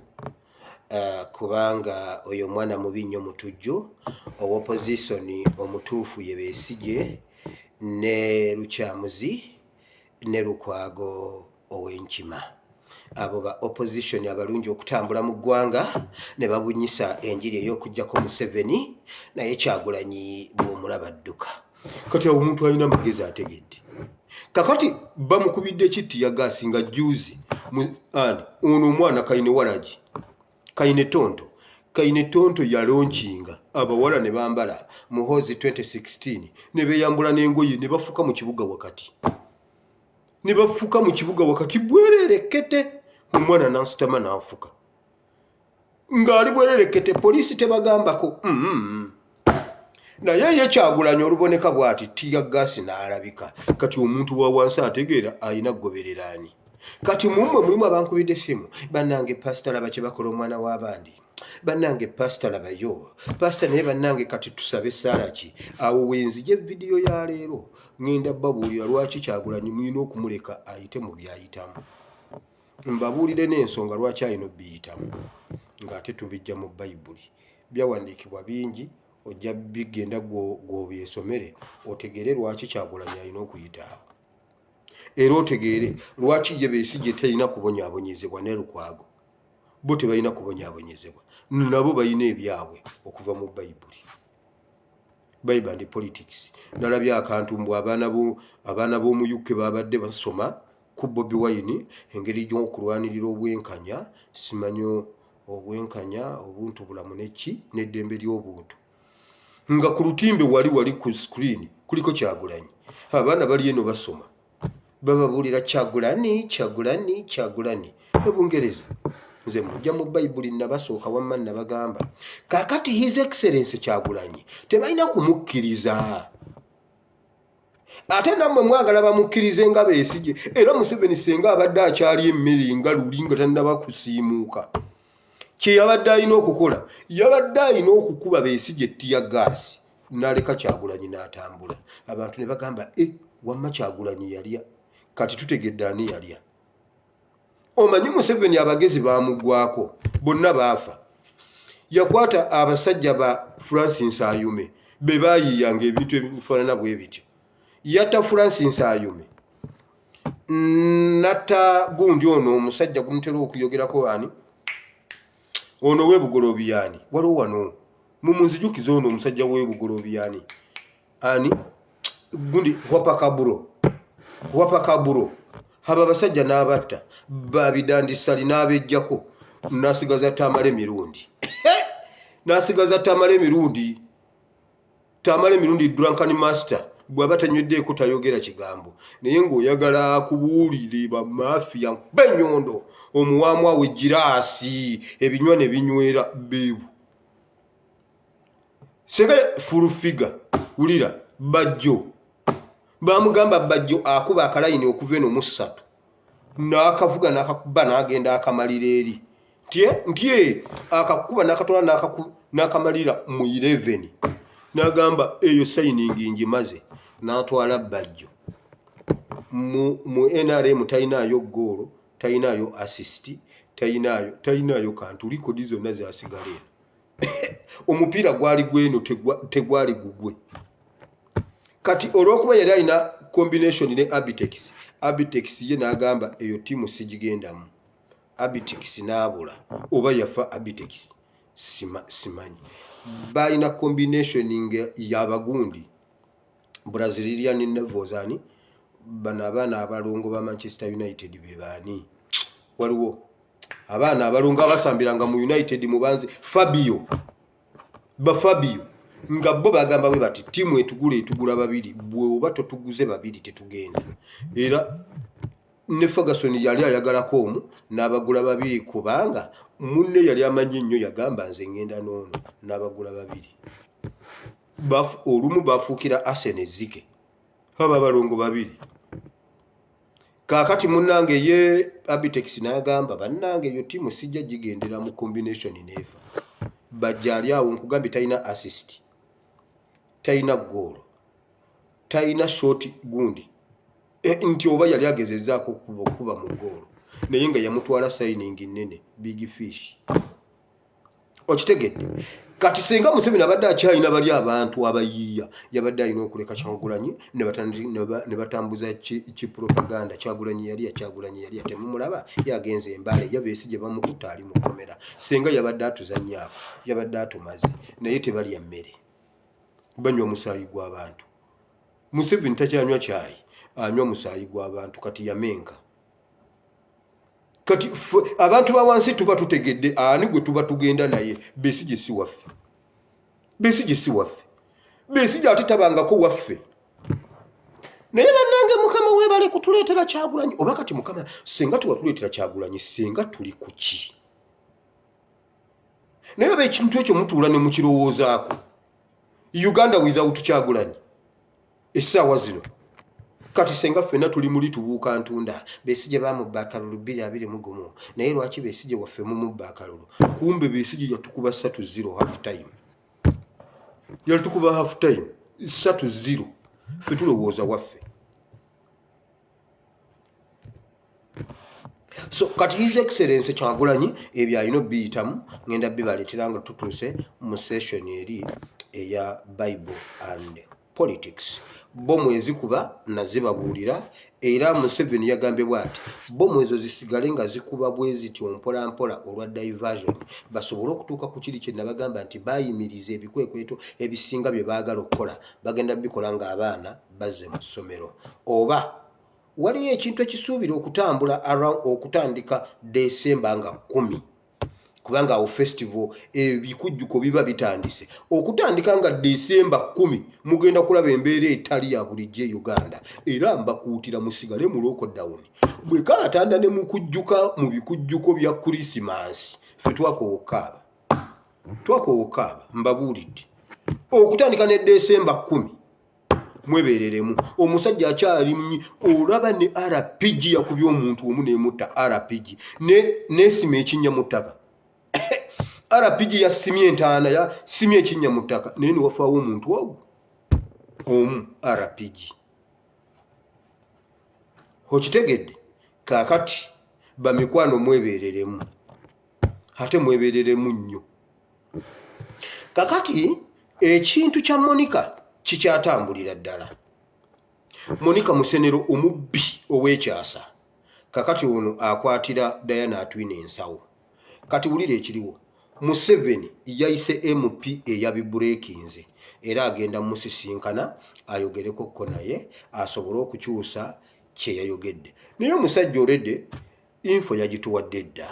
kubanga oyo mwana mubi nnyo mutujju opposition omutuufu ye Besigye ne Lukyamuzi ne Lukwago Ow'Enkima. abo ba opposition abalungi okutambula mu ggwanga ne babunyisa enjiri ey'okujjako Museveni naye Kyagulanyi bw'omulaba adduka. Kati awo omuntu alina amagezi ategedde. Kakati bamukubidde kitti ya gaasi nga juzi ono omwana Kaine Waragi Kaine Tonto yalonkinga abawala ne bambala Muhoozi 2016 ne beeyambula n'engoye ne bafuka mu kibuga wakati bwererekete omwana nansitama n'afuka ng'ali bwererekete poliisi tebagambako naye ye Kyagulanyi oluboneka bw'ati tiya gaasi n'alabika. Kati omuntu wa wansi ategeera ayina gobereraani. Kati mummwe mulimu abankubidde simu bannange pasita laba kye bakola omwana w'abandi, bannange pasita labayo pasita naye bannange kati tusabe essaala ki. Awo wenzije vidiyo ya leero ngenda babuulira lwaki Kyagulanyi mulina okumuleka ayite mu byayitamu. Mbabuulire n'ensonga lwaki alina obbiyitamu ng'ate tubijja mu Bayibuli. Byawandiikibwa bingi ojja bigenda gw'obyesomere otegeere lwaki Kyagulanyi alina okuyitaawo. Era otegeere lwaki ye Besigye talina kubonyaabonyezebwa ne Lukwago. Bo tebalina kubonyaabonyezebwa. Nabo balina ebyabwe okuva mu Bayibuli. Bible and politics. Nalabye akantu mbw abaana b'omu UK babadde basoma ku Bobi Wine engeri gy'okulwanirira obwenkanya, simanyo obwenkanya, obuntu bulamu neki n'eddembe ly'obuntu. Nga ku lutimbe wali ku screen kuliko Kyagulanyi. Abaana bali eno basoma. Bababuulira Kyagulanyi. Ebungereza. Nze mujja mu Bayibuli nabasooka wamma nabagamba. Kaakati His Excellency Kyagulanyi tebalina kumukkiriza. Ate nammwe mwagala bamukkirize nga Besigye. Era Museveni senga abadde akyali emmere nga luli nga tannaba kusiimuuka. Kye yabadde alina okukola, yabadde alina okukuba Besigye ttiya gaasi n'aleka Kyagulanyi n'atambula. Abantu ne bagamba wamma Kyagulanyi yalya. Kati tutegedde ani yalya. Omanyi Museveni abagezi baamugwako bonna baafa. Yakwata abasajja ba Francis Ayume be baayiyanga ebintu ebifaanana bwe bityo. Yatta Francis Ayume natta gundi ono omusajja gumutera okuyogerako ani ono w'Ebugoloobiyaani waliwo wano mumunzijukize ono omusajja w'Ebugoloobiyaani ani gundi Wapakaburo haba basajja n'abatta babidandisali n'abejjako n'asigaza Tamale Mirundi Tamale Mirundi drunken master bw'aba tanyweddeeko tayogera kigambo naye ng'oyagala kubuulire bamafiya benyondo omuwaamu awe giraasi ebinywa ne binywera beebu sege full figure wulira Bajjo bamugamba Bajjo akuba akalayini okuva eno mu 3 n'akavuga n'akakuba n'agenda akamalira eri ntye akakuba n'akatola n'akamalira mu 11 n'agamba eyo signing ngimaze n'atwala Bajjo mu NRM talinayo goolo talinayo assist talinayo kantu likodi zonna zasigala eno omupiira gwali gweno tegwali gugwe. Kati olw'okuba yali alina combination ne Abitex ye n'agamba eyo tiimu sigigendamu. Abitex n'abula oba yafa Abitex simanyi. Balina combination y'abagundi Brazilian Nevozani bano abaana abalongo ba Manchester United be baani waliwo abaana abalongo abasambiranga mu United mubanze Fabio nga bo bagamba bwe bati tiimu etugula babiri bwe oba totuguze babiri tetugenda. Era ne Ferguson yali ayagalako omu n'abagula babiri kubanga munne yali amanyi nnyo yagamba nze ngenda n'ono n'abagula babiri. Olumu bafuukira Arsenal Zike aba balongo babiri. Kaakati munnange ye Abitex n'agamba bannange eyo tiimu sijja gigendera mu combination nefa. Bajja ali awo nkugambye talina assist talina goal talina short gundi nti oba yali agezezzaako okuba mu goal naye nga yamutwala signing nene big fish. Okitegedde kati senga Museveni abadde akyalina bali abantu abayiiya yabadde alina okuleka Kyagulanyi ne batambuza kipropaganda Kyagulanyi yali temumulaba yagenze embale ya Besigye bamukuta ali mu kkomera senga yabadde atuzanyaako yabadde atumaze naye tebali emmere banywa omusaayi gw'abantu Museveni takyanywa kyayi anywa omusaayi gw'abantu kati yamenka kati abantu ba wansi tuba tutegedde ani gwe tuba tugenda naye Besigye si waffe Besigye ate tabangako waffe naye bannange mukama weebale kutuleetera Kyagulanyi oba kati mukama senga tuwatuleetera Kyagulanyi senga tuli ku ki naye oba ekintu ekyo mutuula ne mukirowoozaako Uganda without Kyagulanyi essaawa zino kati senga ffenna tuli muli tubuuka ntunda Besigye bamubba akalulu 221 naye lwaki Besigye waffe mumubba akalulu kumbe Besigye yatukuba 3-0 half time yalitukuba half time 3-0 ffe tulowooza waffe so kati His Excellency Kyagulanyi ebyo alina biyitamu ngenda bibaleetera nga tutuuse mu session eri eya Bible and Politics bo mwezi kuba nazibabuulira era Museveni yagambye bw'ati bo mwezo zisigale nga zikuba bwe zityo mpola mpola olwa diversion basobole okutuuka ku kiri kye nabagamba nti bayimiriza ebikwekweto ebisinga bye baagala okukola bagenda bikola nga abaana bazze mu ssomero oba waliyo ekintu ekisuubira okutambula around okutandika December nga 10 kubanga awo festival ebikujjuko biba bitandise okutandika nga December 10 mugenda kulaba embeera etali ya bulijjo Uganda era mbakuutira musigale mu lockdown bwe kaatanda ne mukujjuka mu bikujjuko bya Christmas ffe twakookaaba mbabuulidde okutandika ne December 10 mwebereremu omusajja akyali olaba ne RPG yakubye omuntu omu n'emutta RPG n'esima ekinnya mu ttaka RPG yasimye entaana ya simye ekinnya mu ttaka naye ne wafaawo omuntu ogwo omu RPG okitegedde kaakati bamikwano mwebereremu ate mwebereremu nnyo kakati ekintu kya Monica kikyatambulira ddala Monica Musenero omubbi ow'ekyasa kakati ono akwatira Diana Atwine ensawo kati wulire ekiriwo Museveni yayise MP eyabibureekinze era agenda musisinkana ayogereko ko naye asobole okukyusa kye yayogedde naye omusajja oledde info yagituwadde dda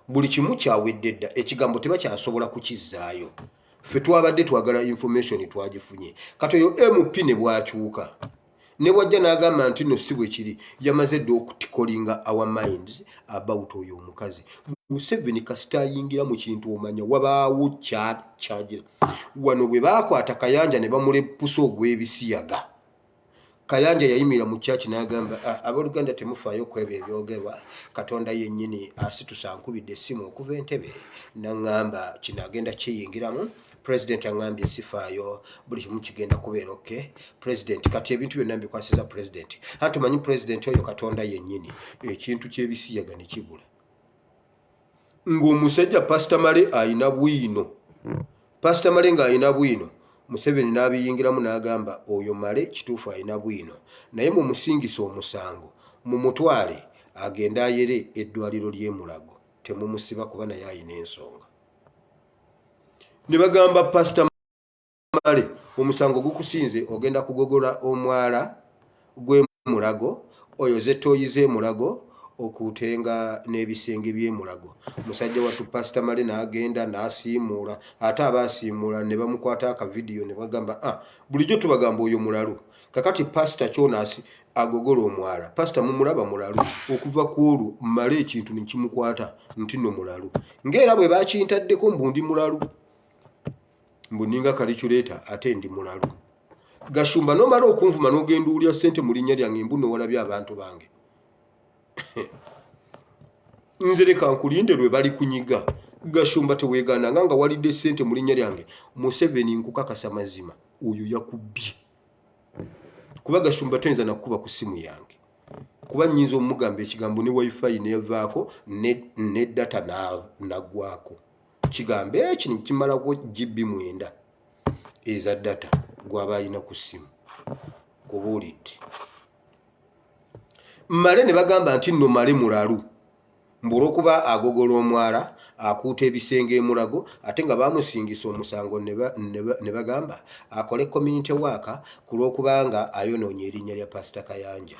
buli kimu kyawedde dda ekigambo tebakyasobola kukizzaayo ffe twabadde twagala information twagifunye kati oyo MP ne bwakyuka ne wajja n'agamba nti no si bwe kiri yamaze dda okutikolinga our minds about oyo omukazi Museveni kasita ayingira mu kintu omanya wabaawo kyagira wano bwe baakwata Kayanja ne bamulepusa ogw'ebisiyaga Kayanja yayimira mu church n'agamba abooluganda temufaayo ku ebyo ebyogerwa Katonda yennyini asitusa ankubidde essimu okuva Entebbe n'aŋŋamba kino agenda kyeyingiramu President angambye sifaayo buli kimu kigenda kubeera okay President kati ebintu byonna mbikwasiza President anti manyi President oyo Katonda yennyini ekintu ky'ebisiyaga ne kibula ng'omusajja Pastor Male ayina bwino Pastor Male ng'ayina bwino Museveni n'abiyingiramu n'agamba oyo Male kituufu ayina bwino naye mu musingisa omusango mu mutwale agenda ayere eddwaliro ly'e Mulago temumusiba kuba naye ayina ensonga ne bagamba Pastor Male omusango gukusinze ogenda kugogola omwala gw'e Mulago oyo zetooyi z'e Mulago okutenga n'ebisenge by'e Mulago musajja wattu Pastor Male n'agenda n'asiimuula ate abaasiimuula ne bamukwata akavidiyo ne bagamba bulijjo tubagamba oyo mulalu kakati Pastor Kyonaasi agogola omwala Pastor mumulaba mulalu okuva ku olwo Male ekintu ne kimukwata nti no mulalu ng'era bwe bakintaddeko mbundi mulalu mbuninga calculator ate ndi mulalu Gashumba nomala okunvuma n'ogenda ulya ssente mu linnya lyange mbuno walabye abantu bange nze leka nkulinde lwe bali kunyiga Gashumba teweegaana nga walidde ssente mu linnya lyange Museveni nkukakasa mazima oyo yakubbye kuba Gashumba tayinza nakuba ku simu yange kuba nnyinza omugamba ekigambo ne wifi ne yavaako ne data nagwako kigambe ekyo kimalako GB 9 eza data gwaba alina ku ssimu kubuulidde Male ne bagamba nti nno Male mulalu mbulwokuba agogola omwala akuuta ebisenge emulago ate nga bamusingisa omusango ne bagamba akole community work ku lw'okubanga ayonoonye erinnya lya Pastor Kayanja.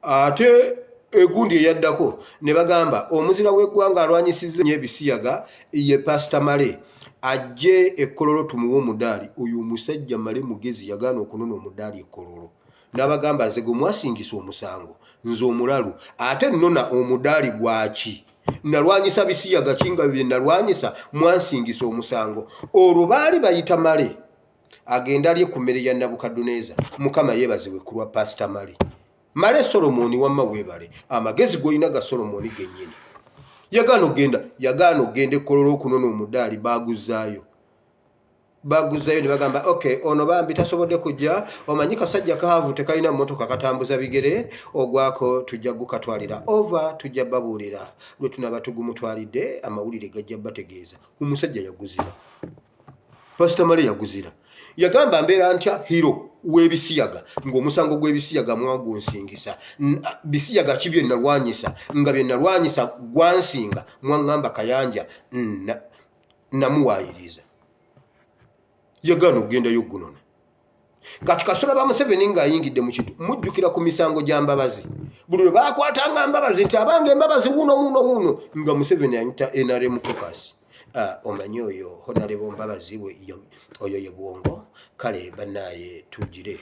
Ate egundi eyaddako ne bagamba omuzira w'eggwanga alwanyisizza nnyo ebisiyaga ye Pastor Male ajje ekkololo tumuwe omudaali. Oyo omusajja Male mugezi yagaana okunona omudaali ekkololo. N'abagamba nze gwe mwasingisa omusango nze omulalu ate nnona omudaali gwaki nalwanyisa bisiyaga kinga bye nalwanyisa mwansingisa omusango. Olwo baali bayita Male agenda alye ku mmere ya Nabukadduneeza. Mukama yeebazibwe ku lwa Pastor Male. Male Solomoni wamma weebale amagezi g'olina ga Solomoni gennyini. Yagaana ogenda ekkololo okunona omudaali baaguzaayo ne bagamba okay ono bambi tasobodde kujja omanyi kasajja kaavu tekalina mmotoka katambuza bigere ogwako tujja gukatwalira over tujja babuulira lwe tunaba tugumutwalidde amawulire gajja bategeeza. Omusajja yaguzira Pastor Male yaguzira yagamba mbeera ntya hero w'ebisiyaga ng'omusango gw'ebisiyaga mwagunsingisa bisiyaga ki bye nalwanyisa nga bye nalwanyisa gwansinga mwaŋŋamba Kayanja namuwaayiriza. Yagaana okugendayo gunona. Kati Kasula ba Museveni ng'ayingidde mu kintu mujjukira ku misango gya Mbabazi. Buli lwe baakwatanga Mbabazi nti abange Mbabazi wuno nga Museveni ayita NRM caucus. Omanyi oyo Honorable Mbabazi oyo ye Bwongo kale bannaaye tujire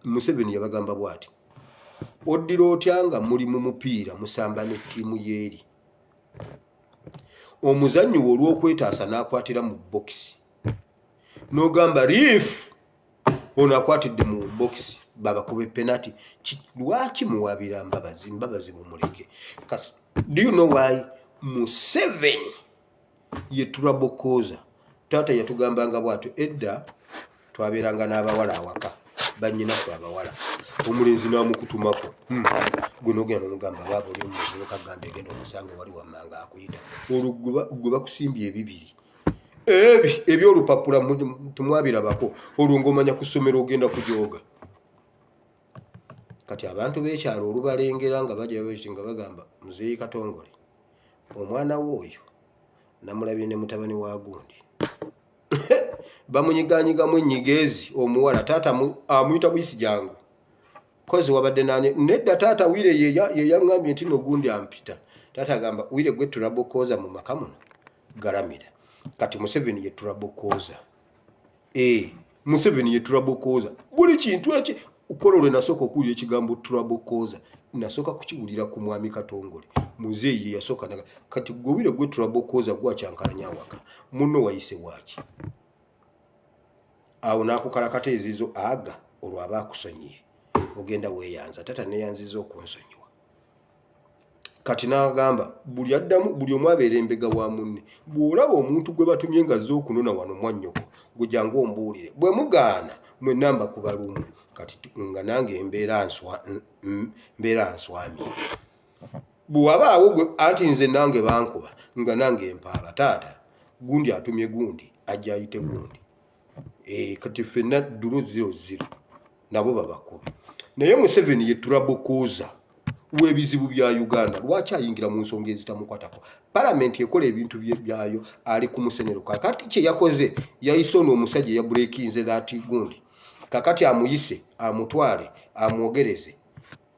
Museveni yabagamba bw'ati oddira otya nga muli mu mupiira musamba ne ttiimu yeeri omuzannyo olw'okwetaasa n'akwatira mu bokisi n'ogamba Reef ono akwatidde mu bokisi babakube penalty lwaki muwabira Mbabazi mumuleke. Do you know why Museveni ye trouble causer? Taata yatugambanga bw'atyo edda twabeeranga n'abawala awaka bannyinaku abawala omulenzi n'amukutumako gwe n'ogenda n'omugamba baaba oli omuntu okagambe egenda omusango wali wammanga akuyita olwo gwe bakusimbye ebibiri ebyolupapula tumwabirabako olwo ng'omanya ku ssomero ogenda kujooga. Kati abantu b'ekyalo olubalengera nga bajja nga bagamba Muzeeyi Katongole omwana w'oyo namulabye ne mutabani wa gundi bamunyiganyigamu ennyigezi omuwala taata amuyita buyisi jangu kozi wabadde nani nedda taata Wire ye yaŋŋambye nti no gundi ampita. Taata agamba Wire gwe tulabokoza mu maka muno galamira. Kati Museveni ye tulabokoza Museveni ye tulabokoza buli kintu eki ukolole nasooka okuwulira ekigambo tulabokoza nasooka kukiwulira ku mwami Katongole Muzeeyi yasooka kati gwe Wire gwe tulabokoza gwakyankalanya awaka munno wayise waaki awo n'akukalakata ezizo aga olwo aba akusonyiye ogenda weeyanza tata neeyanziza okunsonyiwa. Kati n'agamba buli omu abeera embega wa munne bw'olaba omuntu gwe batumye nga azze okunona wano mwannyoko gwe jangu ombuulire bwe mugaana mwe namba ku balumu kati nga nange mbeera nswami bw'wabaawo gwe anti nze nange bankuba nga nange empaala taata gundi atumye gundi ajja ayite gundi kati ffenna ddulo 00 nabo babakubi. Naye Museveni ye tulabokoza w'ebizibu bya Uganda lwaki ayingira mu nsonga ezitamukwatako. Palamenti ekola ebintu byayo ali ku musenero kakati kye yakoze yayise ono omusajja ya breakinze that gundi kakati amuyise amutwale amwogereze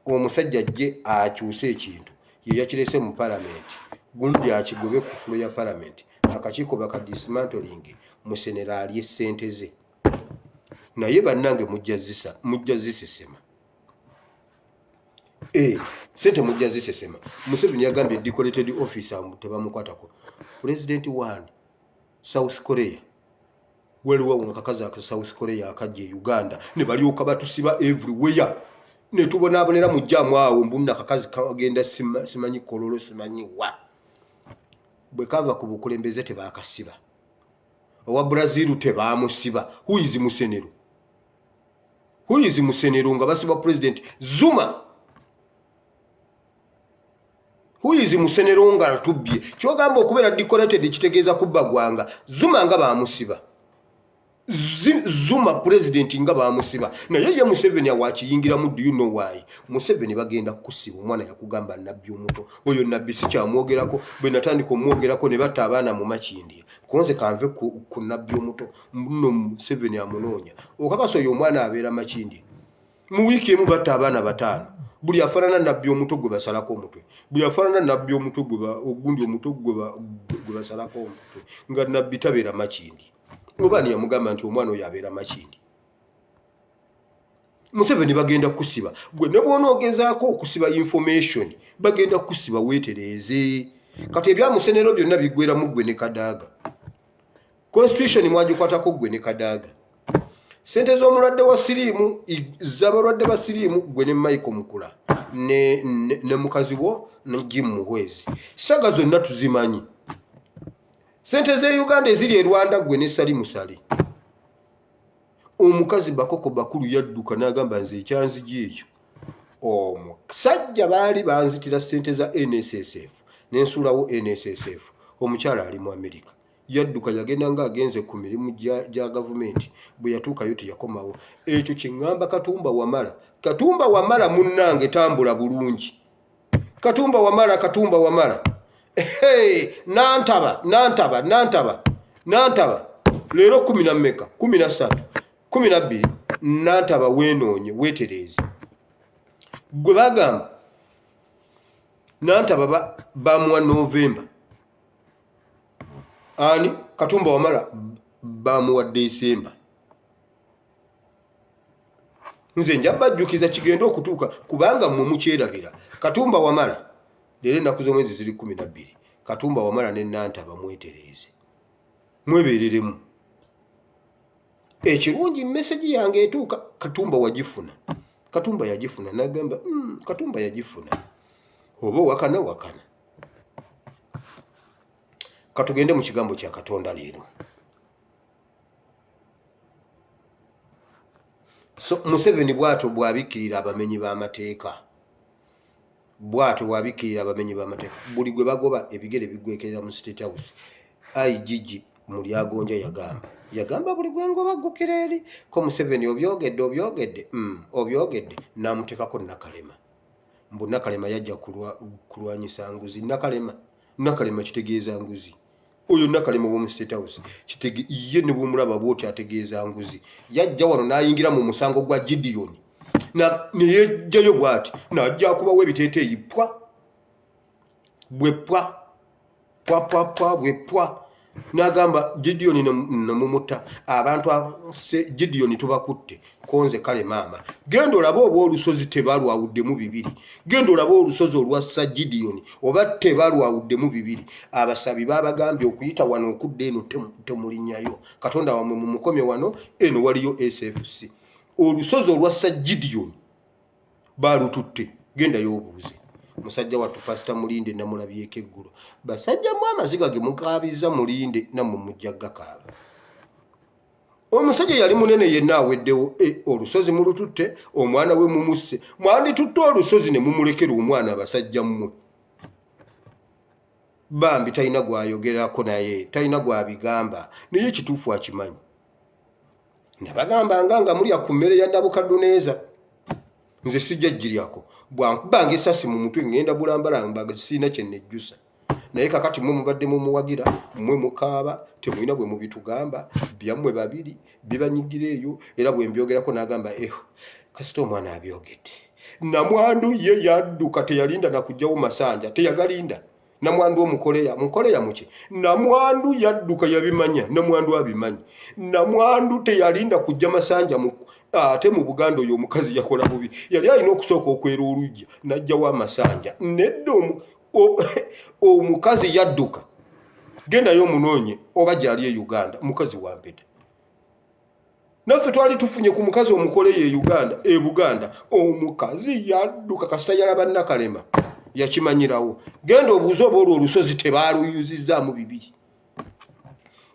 omusajja ajje akyuse ekintu ye yakirese mu palamenti gundi akigobe ku fulo ya palamenti akakiiko bakadismantling musenero alye ssente ze naye bannange mujja zisesema sente mujja zisesema. Museveni yagambye decorated officer tebamukwatako. President 1 South Korea waliwo akakazi aka South Korea akajja Uganda ne balyoka batusiba everywhere ne tubonaabonera mu jjaamu awo mbunna akakazi kagenda simanyi kololo simanyi wa bwe kava ku bukulembeze tebaakasiba owa Brazil tebaamusiba. Who is Musenero nga basiba President Zuma? Who is Louise Musenero nga atubye kyogamba okubeera decorated kitegeeza kubba gwanga Zuma nga baamusiba Zuma president nga baamusiba naye ye Museveni awakiyingiramu do you know why Museveni bagenda kusiba omwana yakugamba nabbi omuto oyo nabbi si kyamwogerako bwe natandika omwogerako ne batta abaana mu Makindi konze kanve ku nabbi omuto nno Museveni amunoonya okakaso oyo omwana abeera Makindi mu wiiki emu batta abaana bataano buli afaanana nabbi omuto gwe basalako omutwe buli afaanana nabbi omuto ogundi omuto gwe basalako omutwe nga nabbi tabeera Makindi obani yamugamba nti omwana oyo abeera Makindi Museveni bagenda kusiba gwe ne bw'onoogezaako okusiba information bagenda kusiba weetereeze kati ebya Musenero byonna biggweramu ggwe ne Kadaga constitution mwagikwatako ggwe ne Kadaga sente z'omulwadde wa siriimu z'abalwadde ba siriimu gwe ne Michael Mukula ne mukazi wo ne Jim Muhwezi saga zonna tuzimanyi sente ze Uganda eziri e Rwanda gwe ne Sali Musali omukazi bakoko bakulu yadduka n'agamba nze ekyanzigi ekyo omusajja baali banzitira sente za NSSF n'ensuulawo NSSF omukyala ali mu Amerika yadduka yagenda nga agenze ku mirimu gya gavumenti bwe yatuukayo teyakomawo ekyo kyeŋŋamba Katumba Wamala munnange tambula bulungi Katumba Wamala Nantaba leero 10 na mmeka 13 12 Nantaba weenoonye weetereeze gwe bagamba Nantaba bamuwa November ani Katumba Wamala bamuwa December nze njabajjukiza kigenda okutuuka kubanga mmwe mukyerabira Katumba Wamala leero ennaku z'omwezi ziri 12 Katumba Wamala ne Nantaba mwetereeze mwebeereremu ekirungi message yange etuuka Katumba yagifuna n'agamba Katumba yagifuna oba wakana katugende mu kigambo kya Katonda leero so Museveni bwato bwabikirira abamenyi b'amateeka buli gwe bagoba ebigere bigwekerera mu State House IGG Mulyagonja yagamba buli gwe ngoba gukira eri ko Museveni obyogedde namutekako Nakalema mbu Nakalema yajja kulwanyisa nguzi Nakalema kitegeeza nguzi oyo Nakalema w'omu State House ye ne bw'omulaba bw'oti ategeeza nguzi yajja wano n'ayingira mu musango gwa Gideon ne yejjayo bw'ati n'ajja kubawo ebiteeteeyi bwepwa n'agamba Gideon namumuta abantu Gideon tubakutte konze kale maama genda olabe oba olusozi tebalwawuddemu bibiri genda olabe olusozi olwassa Gideon oba tebalwawuddemu bibiri abasabi babagambye okuyita wano okudde eno temulinnyayo Katonda wamwe mu mukomye wano eno waliyo SFC olusozi olwassa Gideon balututte gendayo obuuze musajja wattu Pastor Mulinde namulabyeko eggulo basajja mu amaziga ge mukaabiza Mulinde namwe mujja gakaaba omusajja yali munene yenna aweddewo olusozi mulututte omwana we mumusse mwanditutte olusozi ne mumulekera omwana abasajja mmwe bambi talina gwayogerako naye talina gwabigamba naye kituufu akimanyi nabagamba nga mulya ku mmere ya Nabukadduneeza nze sijja giryako bwankubanga esasi mu mutwe ngenda bulambalamba sina kye nejjusa naye kakati mwe mubadde mumuwagira mwe mukaaba temulina bwe mubitugamba byammwe babiri bibanyigira eyo era bwe mbyogerako n'agamba kasita omwana abyogedde namwandu ye yadduka teyalinda nakugjawo masanja teyagalinda namwandu mukoleya muki namwandu yadduka yabimanya namwandu abimanyi namwandu teyalinda kujja masanja ate mu Buganda oyo omukazi yakola bubi yali alina okusooka okwera olujja najjawo amasanja nedda omukazi yadduka gendayo omunoonye oba gyali e Uganda mukazi wa mpeta naffe twali tufunye ku mukazi omukole e Buganda omukazi yadduka kasita yalaba Nakalema yakimanyirawo genda obuuze oba olwo olusozi tebaluyuzizzaamu bibiri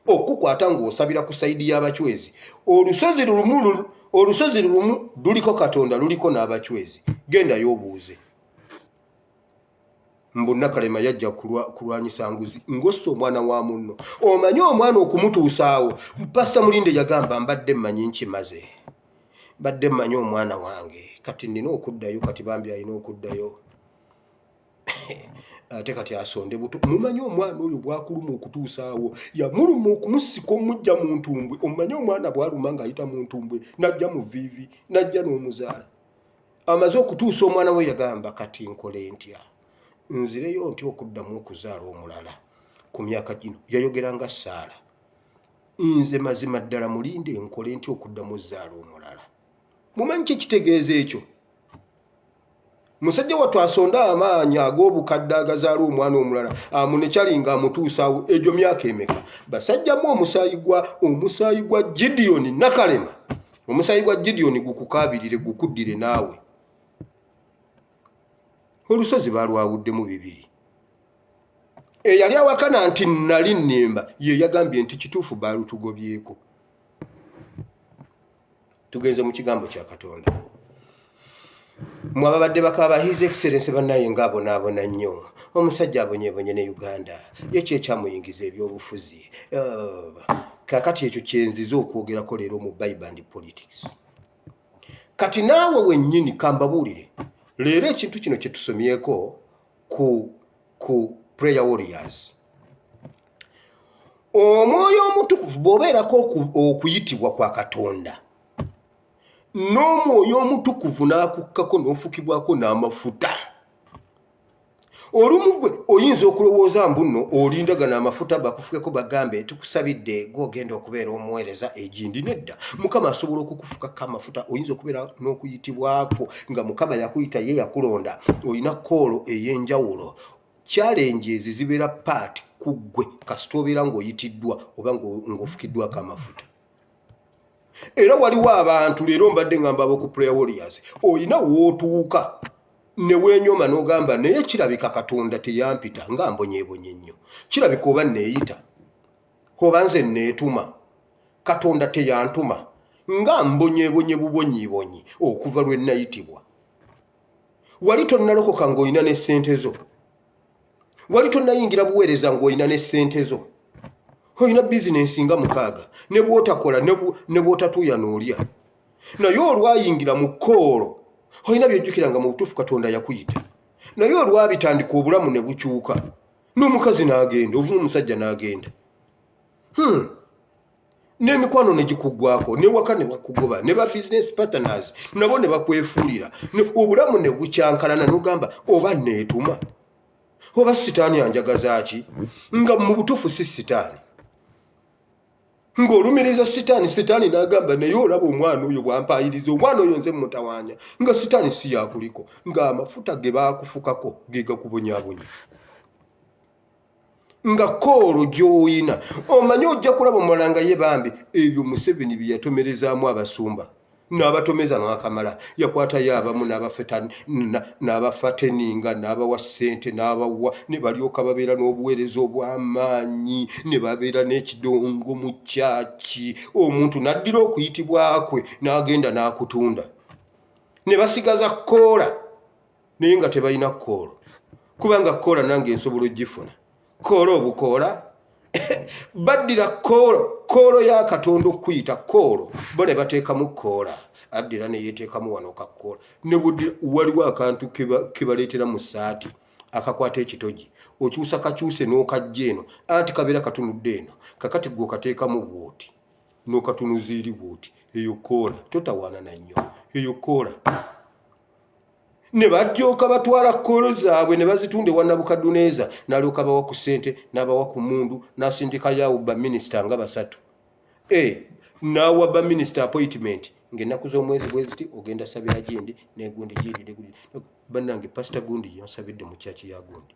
okukwata ng'osabira ku sayidi y'abachwezi olusozi lumu luliko Katonda luliko n'abachwezi gendayo obuuze mbonna Kalema yajja kulwanyisa nguzi ngosso omwana wa munno omanyi omwana okumutuusaawo Pastor Mulinde yagamba mbadde mmanyi nkimaze badde mmanyi omwana wange kati nina okuddayo kati bambi alina okuddayo ate kati asonde buto mumanyi omwana oyo bwakuluma okutuusaawo yamuluma okumusika omujja mu ntumbwe omanyi omwana bwaluma ng'ayita mu ntumbwe najja mu viivi najja n'omuzaala amaze okutuusa omwana we yagamba kati nkole ntya nzireyo nti okuddamu okuzaala omulala ku myaka gino yayogera nga Saala nze mazima ddala Mulinde nkole nti okuddamu ozaala omulala mumanyi kye kitegeeza ekyo musajja wattu asonda amaanyi ag'obukadde agazaala omwana omulala amunekyalinga amutuusaawo egyo myaka emeka basajjamu omusaayi gwa Gideon Nakalema omusaayi gwa Gideon gukukaabirire gukuddire naawe olusozi balwawuddemu bibiri eyali awakana nti nali nnemba ye yagambye nti kituufu baalutugobyeko tugenze mu kigambo kya Katonda mwababadde bakaba His Excellency bannaye ng'abonaabona nnyo omusajja abonyeebonye ne Uganda ye kyamuyingiza ebyobufuzi kakati ekyo kyenziza okwogerako leero mu Bible and Politics kati naawe wennyini kambabuulire leero ekintu kino kye tusomyeko ku Prayer Warriors omwoyo omutukuvu bw'obeerako okuyitibwa kwa Katonda n'omwoyo omutukuvu n'akukkako n'ofukibwako n'amafuta olumu gwe oyinza okulowooza mbuno olindagana amafuta bakufukeko bagambe tukusabidde gw'ogenda okubeera omuweereza egindi nedda Mukama asobola okukufukako amafuta oyinza okubeera n'okuyitibwako nga Mukama yakuyita ye yakulonda olina koolo ey'enjawulo challenge zibeera part ku ggwe kasita obeera ng'oyitiddwa oba ng'ofukiddwako amafuta era waliwo abantu leero mbadde ngamba ab'oku Prayer Warriors oyina wootuuka ne weenyoma n'ogamba naye kirabika Katonda teyampita nga mbonyeebonye nnyo kirabika oba neeyita oba nze neetuma Katonda teyantuma nga mbonyeebonye bubonyiibonyi okuva lwe nayitibwa wali tonnalokoka ng'olina n'essente zo wali tonnayingira buweereza ng'olina n'essente zo olina bizinensi nga 6 ne bw'otakola ne bw'otatuuya n'olya naye olwayingira mu koolo olina byojjukiranga mu butuufu Katonda yakuyita naye olwabitandika obulamu ne bukyuka n'omukazi n'agenda oba omusajja n'agenda n'emikwano ne gikuggwako n'ewaka ne bakugoba ne ba business partners nabo ne bakwefuulira obulamu ne bukyankalana n'ogamba oba neetuma oba sitaani anjagaza ki nga mu butuufu si sitaani ng'olumiriza sitaani n'agamba naye olaba omwana oyo bwampayiriza omwana oyo nze mutawaanya nga sitaani si yakuliko ng'amafuta ge baakufukako ge gakubonyaabonya nga koolo gy'oyina omanyi ojja kulaba omulanga ye bambi ebyo Museveni bye yatomerezaamu abasumba n'abatomeza n'akamala yakwatayo abamu n'abafateninga n'abawa ssente n'abawa ne balyoka babeera n'obuweereza obw'amaanyi ne babeera n'ekidongo mu kyaki omuntu n'addira okuyitibwa kwe n'agenda n'akutunda ne basigaza koola naye nga tebalina koolo kubanga koola nange nsobola ogifuna koola obukoola baddira koolo ya Katonda okuyita koolo bo ne bateekamu koola addira ne yeteekamu wano kakoola ne waliwo akantu ke baleetera mu ssaati akakwata ekitogi okyusa kakyuse n'okajja eno anti kabeera katunudde eno kakati gwe okateekamu bw'oti n'okatunuziiri bw'oti eyo koola totawaana na nnyo eyo koola ne bajooka batwala koolo zaabwe ne bazitunda ewa Nabukadduneeza n'alyoka bawa ku ssente n'abawa ku mmundu n'asindikayo baminisita nga 3 n'awa baminisita appointment ng'ennaku z'omwezi bwe ziti ogenda sabira gindi n'egundi giirire bannange Pastor Gundi yansabidde mu kyaki ya Gundi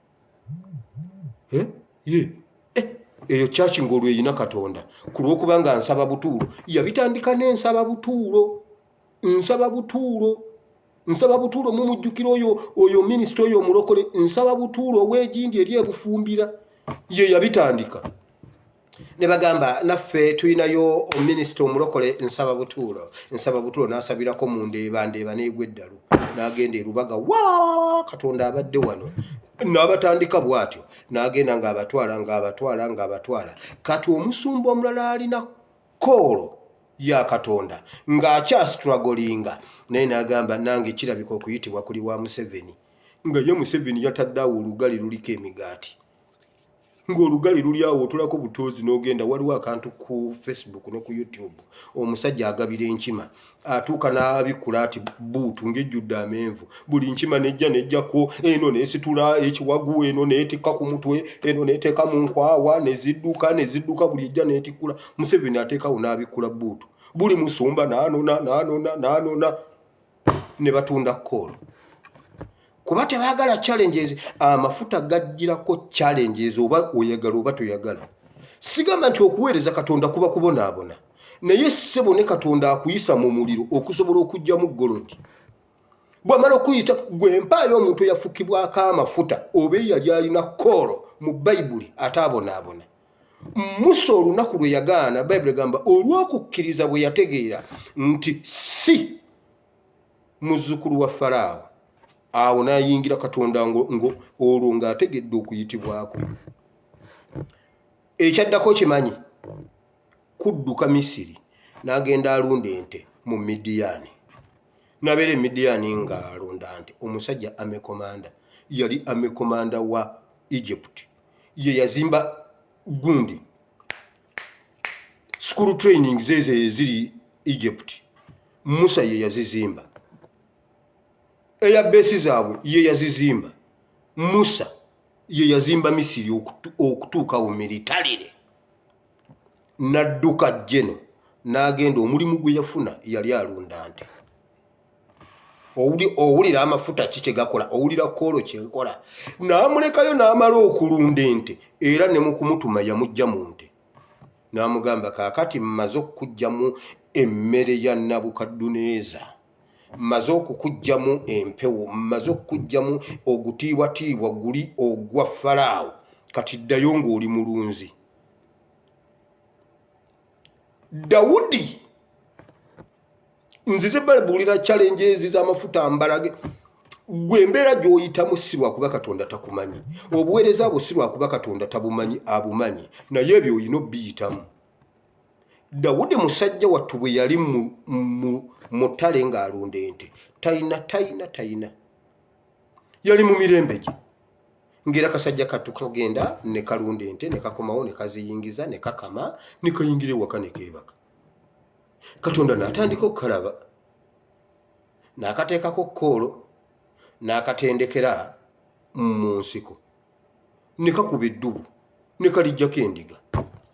eyo kyaki ng'olwo eyina Katonda ku lw'okubanga nsaba butuulo yabitandika n'ensaba butuulo mumujjukira oyo minisita oyo omulokole nsaba butuulo ow'egindi eri ebufumbira ye yabitandika ne bagamba naffe tulinayo minisita omulokole nsaba butuulo n'asabirako mu ndeeba n'egwa eddalu n'agenda erubaga wa Katonda abadde wano n'abatandika bw'atyo n'agenda ng'abatwala kati omusumba omulala alina koolo ya Katonda ng'akyasituragolinga naye n'agamba nange kirabika okuyitibwa kuli wa Museveni nga ye Museveni yatadde awo olugali luliko emigaati ng'olugali luli awo otulako butoozi n'ogenda waliwo akantu ku Facebook ne ku YouTube omusajja agabira enkima atuuka n'abikula ati buutu ng'ejjudde amenvu buli nkima nejjako eno neesitula ekiwagu eno neetikka ku mutwe eno neeteeka mu nkwawa nezidduka buli ejja neetikkula Museveni ateekawo n'abikula buutu buli musumba n'anona ne batunda koolo kuba tebaagala challenges amafuta gajjirako challenges oba oyagala oba toyagala sigamba nti okuweereza Katonda kuba kubonaabona naye ssebo ne Katonda akuyisa mu muliro okusobola okujjamu golodi bw'amala okuyita gwe mpaayo omuntu eyafukibwako amafuta oba yali alina koolo mu Bayibuli ataabonaabona Musa olunaku lwe yagaana Bayibuli egamba olw'okukkiriza bwe yategeera nti si muzzukulu wa Falaawo awo n'ayingira Katonda ngo olwo ng'ategedde okuyitibwako ekyaddako kimanyi kudduka Misiri n'agenda alunda ente mu Midiyaani n'abeera Midiyaani ng'alunda ente omusajja amekomanda yali amekomanda wa Egypt ye yazimba gundi school training zeze ziri Egypt Musa ye yazizimba eya besi zaabwe ye yazizimba Musa ye yazimba Misiri okutuuka mu militarire n'adduka jeno n'agenda omulimu gwe yafuna yali alunda nte owulira amafuta kike gakola owulira koolo kyekola n'amulekayo n'amala okulunda ente era ne mu kumutuma yamujja mu nte n'amugamba kaakati mmaze okujjamu emmere ya Nabukadduneeza mmaze okukujjamu empewo mmaze okujjamu ogutiibwatiibwa guli ogwa Falaawo kati ddayo ng'oli mulunzi Dawudi nzize balibulira challenges z'amafuta mbalage gwe embeera gy'oyitamu si lwakuba Katonda takumanyi obuweereza bwo si lwakuba Katonda tabumanyi abumanyi naye ebyo olina obbiyitamu Dawudi musajja wattu bwe yali mu ttale ng'alunda ente tayina yali mu mirembe gye ng'era kasajja kattu kagenda ne kalunda ente ne kakomawo ne kaziyingiza ne kakama ne kayingira ewaka ne keebaka Katonda n'atandika okukalaba n'akateekako koolo n'akatendekera mu nsiko ne kakuba eddubu ne kalijjako endiga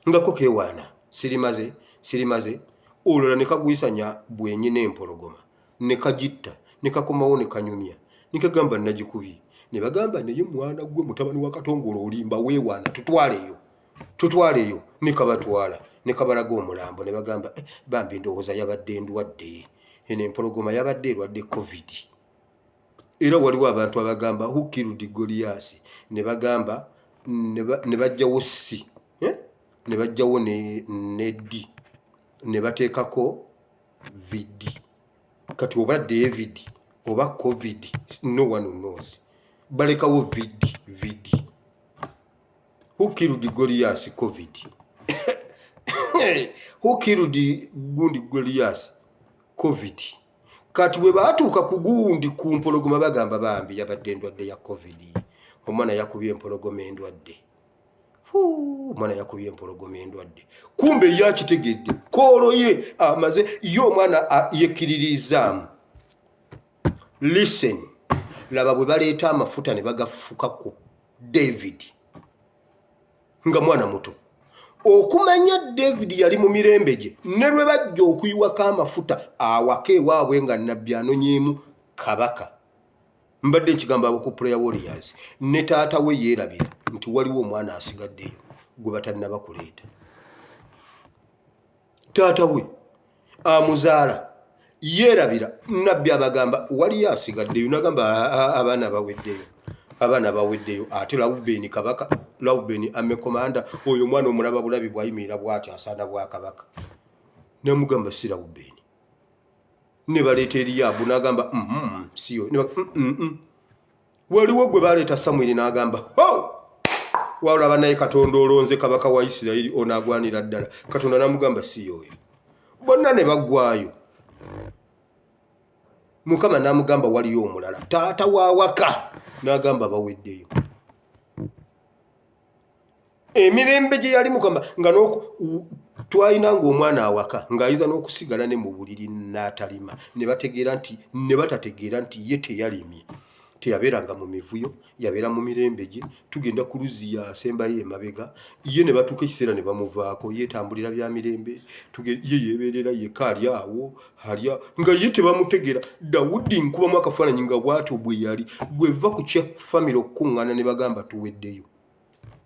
ngako keewaana sirimaze olulala ne kagwisanya bwenyi n'empologoma ne kagitta ne kakomawo ne kanyumya ne kagamba nagikubye ne bagamba naye mwana gwe mutabani wa Katongole olimba weewaana tutwaleyo ne kabatwala ne kabalaga omulambo ne bagamba bambi ndowooza yabadde ndwadde eno empologoma yabadde erwadde COVID era waliwo abantu abagamba who killed Goliath ne bagamba ne bajjawo si ne bajjawo ne ddi ne bateekako vidi kati oba David oba COVID no one knows balekawo vidi who killed Goliath COVID who killed gundi Goliath COVID kati bwe baatuuka ku gundi ku mpologoma bagamba bambi yabadde endwadde ya COVID omwana yakubye empologoma endwadde omwana yakubye empologoma endwadde kumbe yakitegedde koolo ye amaze ye omwana yekkiririzaamu listen laba bwe baleeta amafuta ne bagafuka ku David nga mwana muto okumanya David yali mu mirembe gye ne lwe bajja okuyiwako amafuta awaka ewaabwe nga nnabbi anonyeemu kabaka mbadde nkigamba abo ku prayer warriors ne taata we yeerabira nti waliwo omwana asigaddeyo gwe batannaba kuleeta taata we amuzaala yeerabira nnabbi abagamba waliyo asigaddeyo nagamba abaana baweddeyo ate Lawubeni kabaka Lawubeni amekomanda oyo mwana omulaba bulabi bwayimirira bw'ati asaana bwa kabaka namugamba si Lawubeni ne baleeta Eriyaabu n'agamba siyo waliwo gwe baleeta Samwiri n'agamba walaba naye Katonda olonze kabaka wa Isirayiri onaagwanira ddala. Katonda n'amugamba si yoyo. Bonna ne baggwayo. Mukama n'amugamba waliyo omulala taata waawaka n'agamba baweddeyo. Emirembe gye yali Mukama nga twayinanga omwana awaka ng'ayiza n'okusigala ne mu buliri n'atalima ne batategeera nti ye teyalimye. Teyabeeranga mu mivuyo, yabeera mu mirembe gye. Tugenda ku luzzi yasembayo emabega, ye ne batuuka ekiseera ne bamuvaako, yeetambulira bya mirembe, ye yeebeerera yekka ali awo alya nga ye tebamutegeera. Dawudi nkubamu akafaananyi nga bw'atyo bwe yali bw'eva ku kya famire okukuŋŋaana ne bagamba tuweddeyo.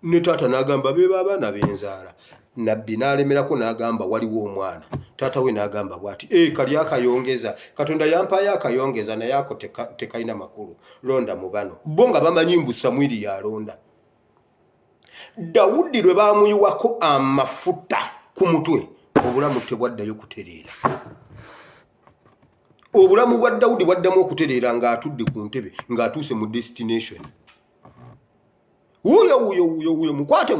Ne taata n'agamba be b'abaana b'enzaala. Nabbi n'alemerako n'agamba waliwo omwana. Taata we n'agamba bw'ati kali akayongeza. Katonda yampaayo akayongeza naye ako tekalina makulu. Londa mu bano. Bo nga bamanyi mbu Samwiri yalonda. Dawudi lwe baamuyiwako amafuta ku mutwe, obulamu tebwaddayo kutereera. Obulamu bwa Dawudi bwaddamu okutereera ng'atudde ku ntebe ng'atuuse mu destination. Uyo mukwate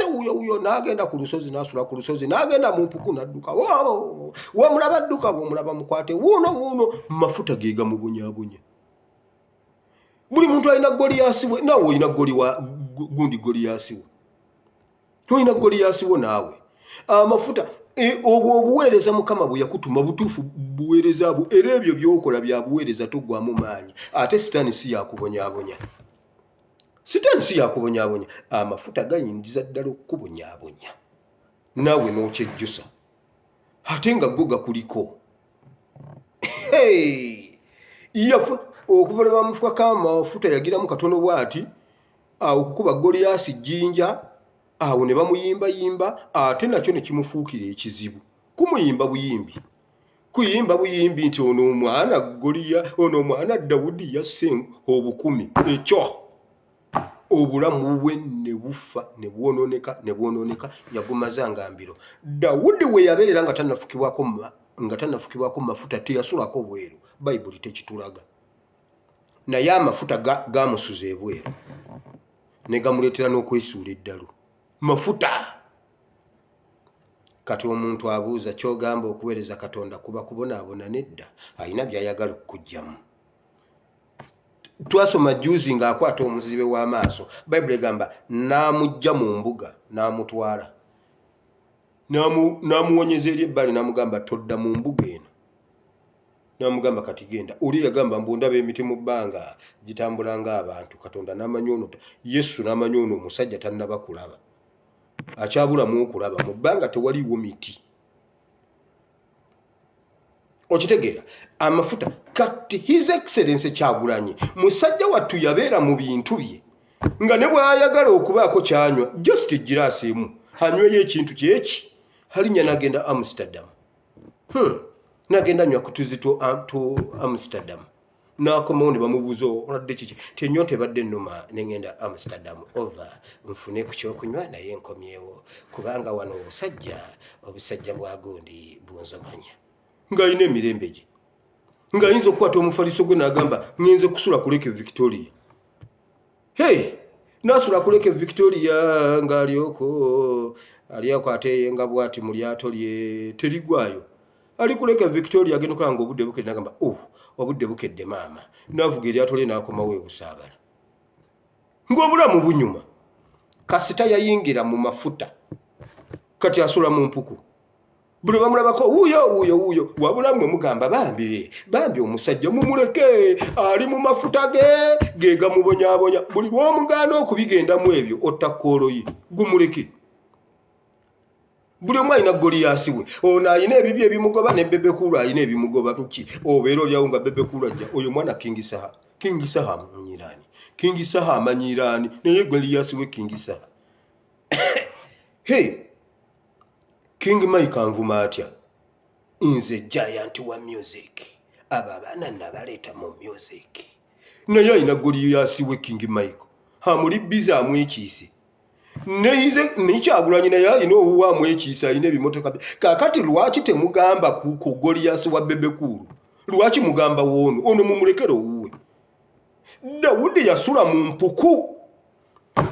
uyo n'agenda ku lusozi n'asula ku lusozi n'agenda mu mpuku n'adduka. Wamulaba adduka bw'omulaba mukwate wuuno mafuta ge gamubonyaabonya. Buli muntu alina Goliyaasi we, naawe olina gundi Goliyaasi we. Tolina Goliyaasi wo naawe. Amafuta obwo obuweereza Mukama bwe yakutuma butuufu buweereza bwo era ebyo by'okola bya buweereza toggwamu maanyi. Ate sitaani si yakubonyaabonya. Amafuta gayindiza ddala okukubonyaabonya naawe n'okyejjusa ate nga go gakuliko. Okuva lwe bamufuka amafuta yagiramu katono bw'ati okukuba Goliyaasi jjinja. Awo ne bamuyimbayimba ate nakyo ne kimufuukira ekizibu. Kumuyimba buyimbi nti ono omwana Dawudi yasse obukumi. Ekyo obulamu bwe ne bufa ne bwonooneka yagumaza nga mbiro. Dawudi we yabeerera nga tannafukibwako mafuta teyasulako bweru. Bayibuli tekitulaga. Naye amafuta gamusuza ebweru ne gamuleetera n'okwesuula eddalu. Mafuta. Kati omuntu abuuza ky'ogamba okuweereza Katonda kuba kubonaabona nedda, alina by'ayagala okukugyamu. Twasoma juzi ng'akwata omuzibe w'amaaso. Bayibuli egamba n'amugya mu mbuga n'amutwala. N'amuwonyeza eri ebbali n'amugamba todda mu mbuga eno. N'amugamba kati genda. Oli yagamba mbu ndaba emiti mu bbanga gitambula ng'abantu. Katonda n'amanyi ono, Yesu n'amanyi ono omusajja tannaba kulaba. Akyabulamu okulaba mu bbanga tewaliwo miti. Okitegeera amafuta kati His Excellency Kyagulanyi musajja wattu yabeera mu bintu bye nga ne bw'ayagala okubaako kyanywa just giraasi emu anyweyo ekintu kyeki halinnya n'agenda Amsterdam. N'agenda anywa kutuzi to Amsterdam. N'akomawo ne bamubuuza oladde kiki tenywa tebadde nnuma ne ngenda Amsterdam over nfune ku kyokunywa naye nkomyewo kubanga wano obusajja bwa gundi bunzoganya. Ng'alina emirembe gye ng'ayinza okukwata omufaliso gwe n'agamba ngenze kusula ku Lake Victoria. N'asula ku Lake Victoria ng'alyoko ate nga bw'ati mu lyato lye terigwayo. Ali ku Lake Victoria agenda okulaba obudde bukedde n'agamba obudde bukedde maama. N'avuga eryato lye n'akomawo ebusaabala. Ng'obulamu bunyuma. Kasita yayingira mu mafuta. Kati asula mu mpuku. Buli bamulabako wuuyo wabula mmwe mugamba bambi omusajja mumuleke ali mu mafuta ge gamubonyaabonya. Buli lw'omugaana okubigendamu ebyo ottakooloyi gumuleke. Buli omu alina Goliyaasi we. Ono alina ebibyo ebimugoba ne Bebekulu alina ebimugoba ki. Obeera olyawo nga Bebekulu ajja oyo mwana King Saha amanyiraani naye Goliyaasi we King Saha. King Mike anvuma atya. Nze giant wa music. Abo abaana nabaleeta mu music. Naye alina Goliyaasi we King Mike. Amuli biza amwekiise. Ne Kyagulanyi naye alina owuwa amwekiise alina ebimotoka. Kaakati lwaki temugamba ku Goliyaasi wa Bebekulu? lwaki mugamba ono mumulekere owuwe. Dawudi yasula mu mpuku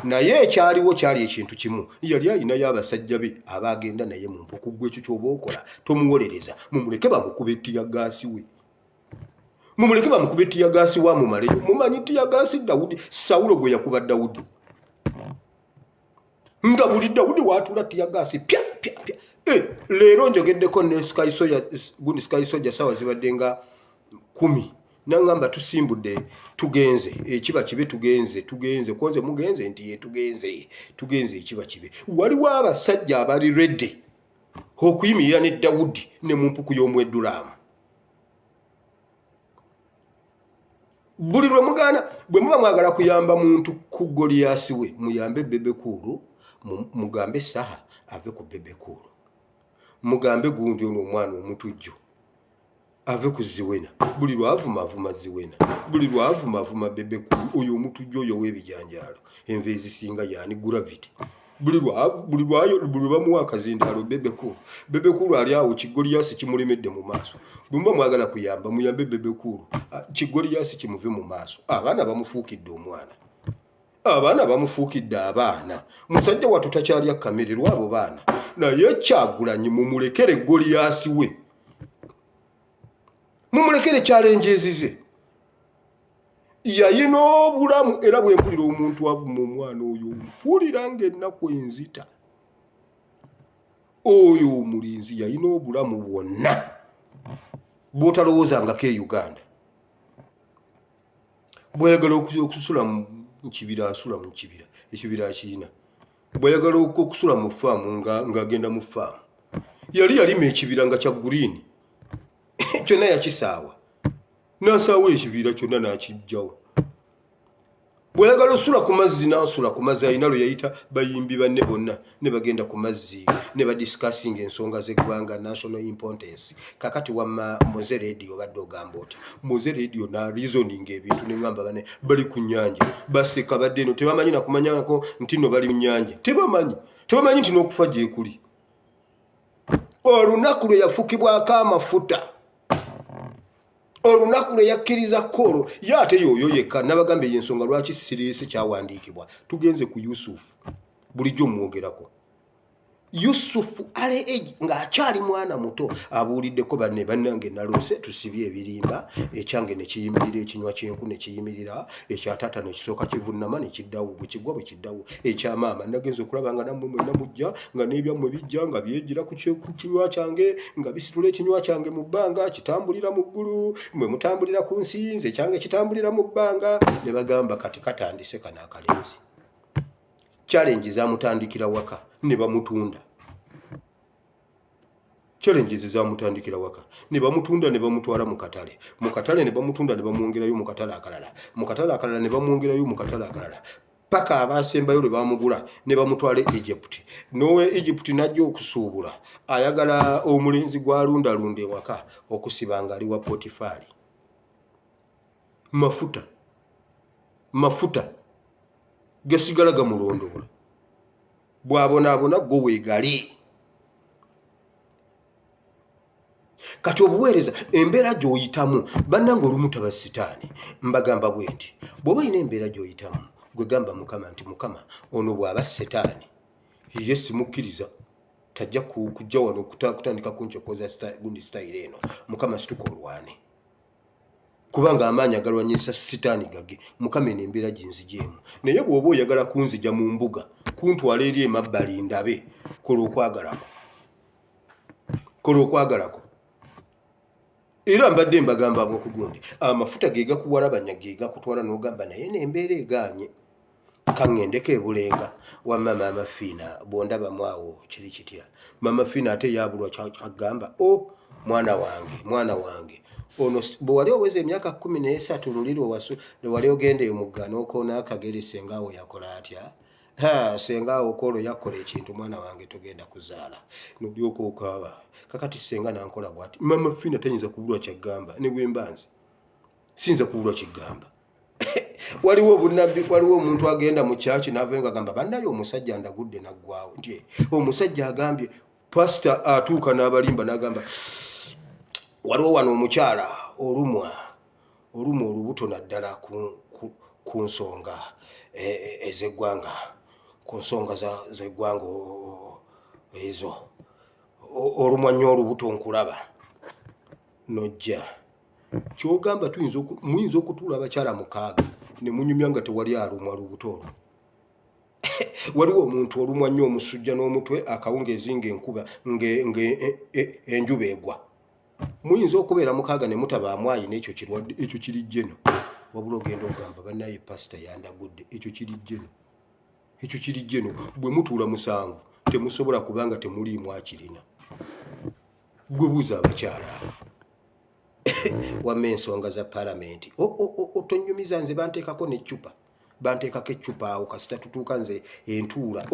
naye ekyaliwo kyali ekintu kimu, yali alinayo abasajja be abagenda naye mu mpuku. Gwe ekyo kyoba okola tomuwolereza, mumuleke bamukube tiyagaasi we, mumuleke bamukube tiyagaasi wa mumaleyo. Mumanyi tiyagaasi Dawudi, Sawulo gwe yakuba Dawudi nga buli Dawudi watula tiyagaasi pya pya pya. Leero njogeddeko ne Sky Soldier sawa zibadde nga 10 nangamba tusimbudde tugenze ekiba kibe tugenze konze mugenze nti tugenze ekiba kibe. Waliwo abasajja abali ready okuyimirira ne Dawudi ne mu mpuku y'omweddulaamu. Buli lwe mugana bwe muba mwagala kuyamba muntu ku Goliath we, muyambe Bebekulu, mugambe Saha ave ku Bebekulu, mugambe gundi ono omwana omutujjo ave ku Ziwena. Buli lwavuma Ziwena, buli lwavuma Bebekulu, oyo omutujjo oyo w'ebijanjaalo enva ezisinga yani gravity. Buli bamuwa akazindaalo Bebekulu ali awo Goliath kimulemedde mu maaso. Bumba mwagala kuyamba muyambe Bebekulu, Goliath kimuve mu maaso. Abaana bamufuukidde omwana, abaana bamufuukidde abaana. Musajja wattu takyali akamere lwabo baana, naye Kyagulanyi mumulekere Goliath we, mumulekere challenge ezize. Yayina obulamu era bwe mpulira omuntu avuma omwana oyo mpulira ng'ennaku enzita. Oyo omulinzi yayina obulamu bwonna bw'otalowoozangako e Uganda. Bw'ayagala okusula mu kibira asula mu kibira, ekibira akirina. Bw'ayagala okusula mu faamu ng'agenda mu faamu. Yali yalima ekibira nga kya green kyonna yakisaawa, n'asaawa ekibira kyonna n'akijjawo. Bw'ayagala osula ku mazzi n'asula ku mazzi. Alina lwe yayita bayimbi banne bonna ne bagenda ku mazzi ne badiscussing ensonga z'eggwanga, national importance. Kakati wamma Moze Radio badde ogamba oti Moze Radio na reasoning ebintu ne ngamba bane bali ku nnyanja baseka badde eno tebamanyi na kumanyako nti no bali mu nnyanja, tebamanyi nti n'okufa gye kuli. Olunaku lwe yafukibwako amafuta, olunaku lwe yakkiriza Kolo, ye ate yoyo yekka nabagambe y'ensonga lwaki siriisi kyawandiikibwa. Tugenze ku Yusufu, bulijjo mwogerako. Yusufu ale ng'akyali mwana muto abuuliddeko bannange naloose tusibye ebirimba, ekyange ne kiyimirira, ekinywa ky'enku ne kiyimirira, ekyataata ne kisooka kivunnama ne kiddawo, bwe kigwa bwe kiddawo, ekyamaama nagenze okulaba nga nammwe mwenna mujja nga n'ebyammwe bijja nga byejjira ku kinywa kyange, nga bisitula ekinywa kyange mu bbanga kitambulira mu ggulu, mwe mutambulira ku nsi, nze ekyange kitambulira mu bbanga. Ne bagamba kati katandise kano akalenzi. Challenge zamutandikira waka ne bamutunda. Challenges zamutandikira waka ne bamutunda ne bamutwala mu katale. Mu katale ne bamutunda ne bamwongerayo mu katale akalala. Mu katale akalala ne bamwongerayo mu katale akalala. Paka abasembayo le bamugula ne bamutwala Egypt. Nowe Egypt najja okusuubula. Ayagala omulenzi gwalunda lunde waka okusibanga ali wa Potifari. Mafuta gasigala gamulondola. Bw'abonaabona go weegali. Kati obuweereza embeera gy'oyitamu bannange olumu taba sitaani. Mbagamba bwe nti bw'oba olina embeera gy'oyitamu gwe gamba Mukama nti Mukama ono bw'aba sitaani ye simukkiriza tajja kujja wano kutandika kuncokoza gundi sitayiro eno. Mukama situka olwane kubanga amaanyi agalwanyisa sitaani gage. Mukama eno embeera ginzigyemu, naye bw'oba oyagala kunzija mu mbuga kuntwala eri emabbali ndabe, kola okwagalako. Era mbadde mbagamba abokugundi amafuta ge gakuwalabanya ge gakutwala n'ogamba naye n'embeera egaanye kaŋŋendeko ebulenga. Wamma Maama Fiina bw'ondaba mwawo kiri kitya. Maama Fiina ate yabulwa kyagamba mwana wange ono bwe wali oweza emyaka 13 luliro wali ogende omugga n'okoona akagere sengaawo yakola atya. Sengaawo Kolo yakola ekintu mwana wange togenda kuzaala. Nolyoka okaaba kakati senga nankola bwati. Maama Fiina tayinza kubulwa kyagamba ne bwe mbanzi siyinza kubulwa kigamba. Waliwo obunabbi, waliwo omuntu agenda mu kyaki n'avenga agamba bannayo omusajja ndagudde naggwaawo. Nti omusajja agambye pastor atuuka n'abalimba n'agamba waliwo wano omukyala olumwa olubuto naddala ku nsonga ez'eggwanga, ku nsonga z'eggwanga ezo, olumwa nnyo olubuto nkulaba nojja kyogamba muyinza okutuula abakyala 6 ne munyumya nga tewali alumwa lubuto olwo. Waliwo omuntu olumwa nnyo omusujja n'omutwe akawungeezi ng'enkuba enjuba egwa, muyinza okubeera 6 ne mutabaamu ayina ekyo kirwadde, ekyo kiri jjeno, wabula ogenda ogamba bannaye pasita yandagudde, ekyo kiri jjeno, bwe mutuula 7 temusobola kubanga temuliimu akirina. Gwe buuza abakyala wamma ensonga za paalamenti tonyumiza nze banteekako n'eccupa, banteekako eccupa awo kasita tutuuka nze entuula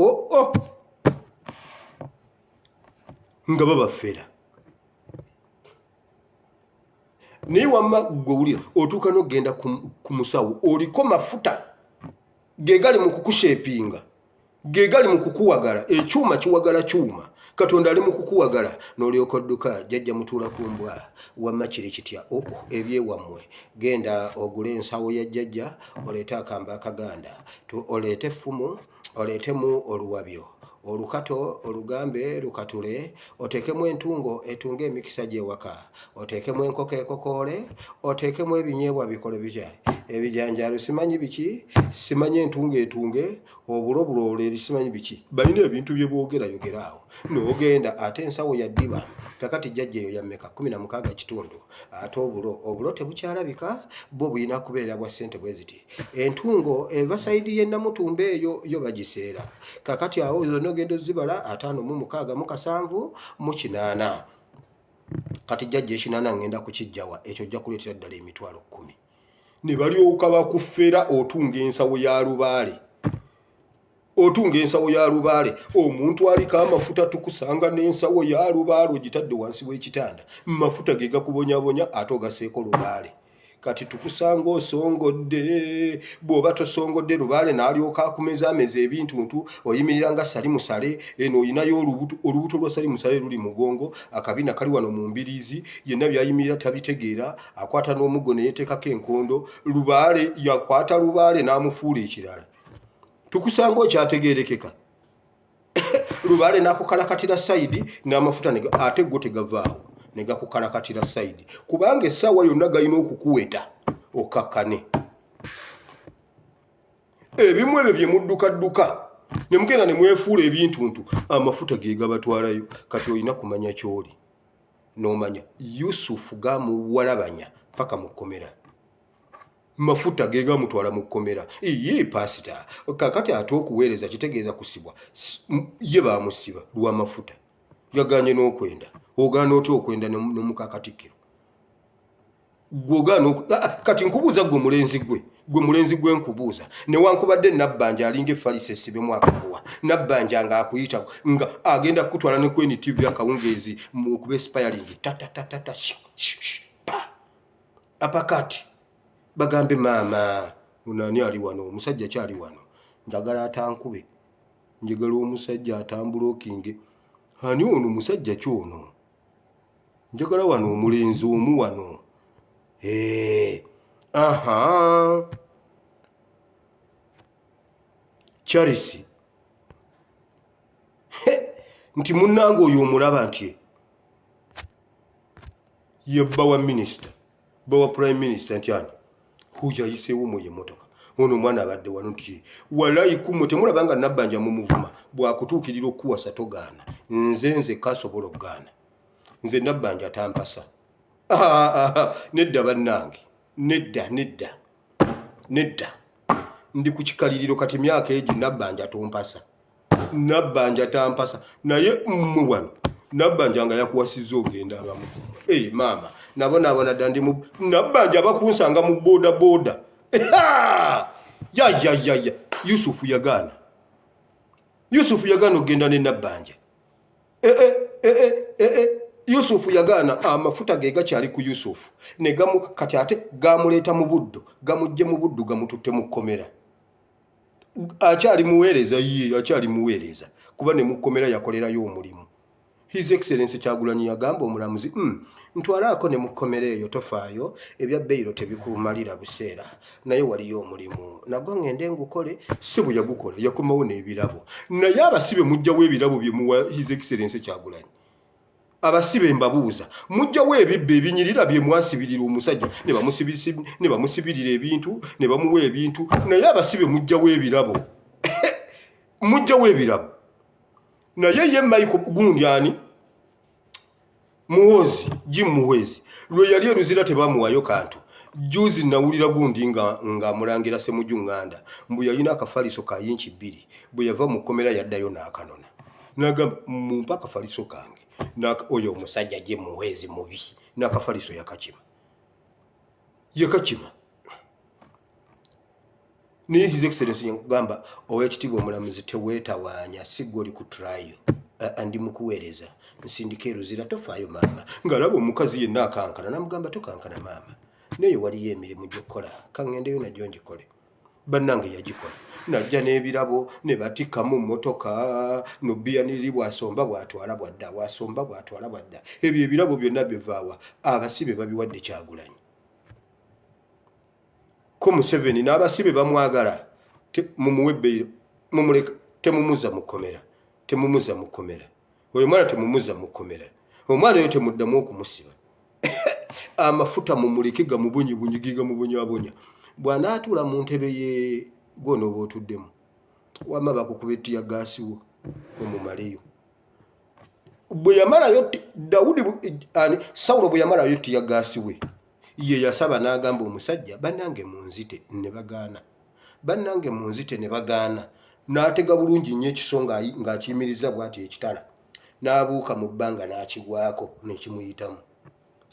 nga babafera. Naye wamma gwewulira otuuka n'ogenda ku musawo oliko mafuta ge gali mu kukushepinga, ge gali mu kukuwagala, ekyuma kiwagala kyuma, Katonda ali mu kukuwagala n'olyoka odduka jjajja mutuula ku mbwa, wamma kiri kitya ebyewammwe, genda ogule ensawo ya jjajja, oleete akambe akaganda, oleete effumu, oleetemu oluwabyo, olukato olugambe lukatule, oteekemu entungo etunga emikisa gy'ewaka, oteekemu enkoko ekokoole, oteekemu ebinyeebwa bikole bitya, ebijanjaalo simanyi biki, simanyi entungo etunge, obulo bulole simanyi biki, balina ebintu bye boogera awo. N'ogenda ate ensawo yaddiba, kakati jjajja eyo yammeka 16 kitundu, ate obulo tebukyalabika, bwo bulina kubeera bwa ssente bwe ziti. Entungo eva sayidi y'e Namutumba eyo yo bagiseera, kakati awo zonna ogenda ozibala 5, 6, 7, 8. Kati jjajja 8 ngenda kukijjawa, ekyo ojja kuleetera ddala emitwalo 10. Ne balyoka bakufera otunga ensawo ya lubaale. Omuntu aliko amafuta tukusanga n'ensawo ya lubaale ogitadde wansi w'ekitanda, mafuta ge gakubonyabonya ate ogaseeko lubaale. Kati tukusanga osongodde, bw'oba tosongodde lubaale n'alyoka akumezaameza ebintuntu, oyimirira nga sali musale, eno oyinayo olubuto lwa sali musale luli mugongo, akabina kali wano mu mbiriizi, yenna byayimirira tabitegeera, akwata n'omuggo ne yeeteekako enkondo, lubaale yakwata lubaale n'amufuula ekirala. Tukusanga okyategeerekeka. Lubaale n'akukalakatira sayidi n'amafuta ate go tegavaawo ne gakukalakatira sayidi, kubanga essaawa yonna galina okukuweta okakkane. Ebimu ebyo bye muddukadduka ne mugenda ne mwefuula ebintuntu, amafuta ge gabatwalayo. Kati olina kumanya ky'oli n'omanya Yusufu gamuwalabanya paka mu kkomera, mafuta ge gamutwala mu kkomera. Ye pasita kakati ate okuweereza kitegeeza kusibwa, ye baamusiba lw'amafuta, yaganye n'okwenda. Ogaana otya okwenda n'omukakatikkiro? Kati nkubuuza gwe mulenzi gwe nkubuuza, newankubadde Nabbanja alinga effalisa esibemu akabuwa, Nabbanja ng'akuyita nga agenda kukutwala ne Queen TV akawungeezi mu kuba expiring apakati bagambe maama unani ali wano, omusajja kyali wano, njagala atankube, njagala omusajja atambulookinge. Ani ono musajja kyono? Njagala wano omulenzi omu wano. Charles nti munnange oyo omulaba nti ye bba wa minisita, bba wa prime minister nti ani huja ayiseewo mu emmotoka, ono omwana abadde wano nti walayi kumwe temulaba nga Nabbanja mumuvuma, bwakutuukirira okuwasa togaana. Nze kasobola okugaana, nze Nabbanja tampasa. Nedda bannange, nedda ndi ku kikaliriro kati myaka egi Nabbanja tompasa, Nabbanja tampasa. Naye mmwe wano Nabbanja nga yakuwasizza ogenda abamu. Maama nabona dda ndi Nabbanja bakunsanga mu boda. Ya Yusufu yagaana ogenda ne Nabbanja. Yusufu yagaana. Amafuta ge gakyali ku Yusufu ne kati ate gamuleeta mu buddo, gamujje mu buddu gamututte mu kkomera. Akyali muweereza kuba ne mu kkomera yakolerayo omulimu. His Excellency Kyagulanyi yagamba omulamuzi ntwalako ne mukomere eyo tofaayo ebya beyiro tebikumalira buseera naye waliyo omulimu nagwo ngende ngukole si bwe yagukola yakomawo n'ebirabo naye abasibe mujjawo ebirabo bye muwa His Excellency Kyagulanyi abasibe mbabuuza mujjawo ebibbe ebinyirira bye mwasibirira omusajja ne bamusibirira ebintu ne bamuwa ebintu naye abasibe mujjawo ebirabo mujjawo ebirabo naye ye Michael gundi ani muwozi Muhwezi lwe yali eruzira tebamuwayo kantu juzi nawulira gundi nga mulangira Semujunganda mbu yalina akafaliso ka inchi 2 bwe yava mu komera yaddayo n'akanona nagamba mumpa akafaliso kange oyo omusajja Muhwezi mubi n'akafaliso yakakima ni His Excellency yagamba owekitiibwa omulamuzi teweetawaanya sigoli ku trial andi mukuweereza nsindika eruzira tofaayo maama ngalaba omukazi yenna akankana namugamba tokankana maama neyo waliyo emirimu gy'okkola kangendeyo najjo ngikole bannange yagikola najja n'ebirabo ne batikkamu mmotoka nobbiya niri bwasomba bwatwala bwadda bwasomba bwatwala bwadda ebyo ebirabo byonna bivaawa abasibe babiwadde Kyagulanyi ko Museveni n'abasibe bamwagala mumuwe beyiro mumuleka temumuza mukomera oyo mwana temumuza mukomera omwana oyo temuddamu okumusiba amafuta mumuleke gamubonyabonya bw'anaatuula mu ntebe ye gwono oba otuddemu wama bakukuba ettiya gaasi wo omumaleyo bwe yamalayo Sawulo bwe yamalayo ettiya gaasi we ye yasaba n'agamba omusajja bannange munzite ne bagaana n'atega bulungi nnyo ekisonga ng'akiyimiriza bw'ati ekitala n'abuuka mu bbanga n'akigwako nekimuyitamu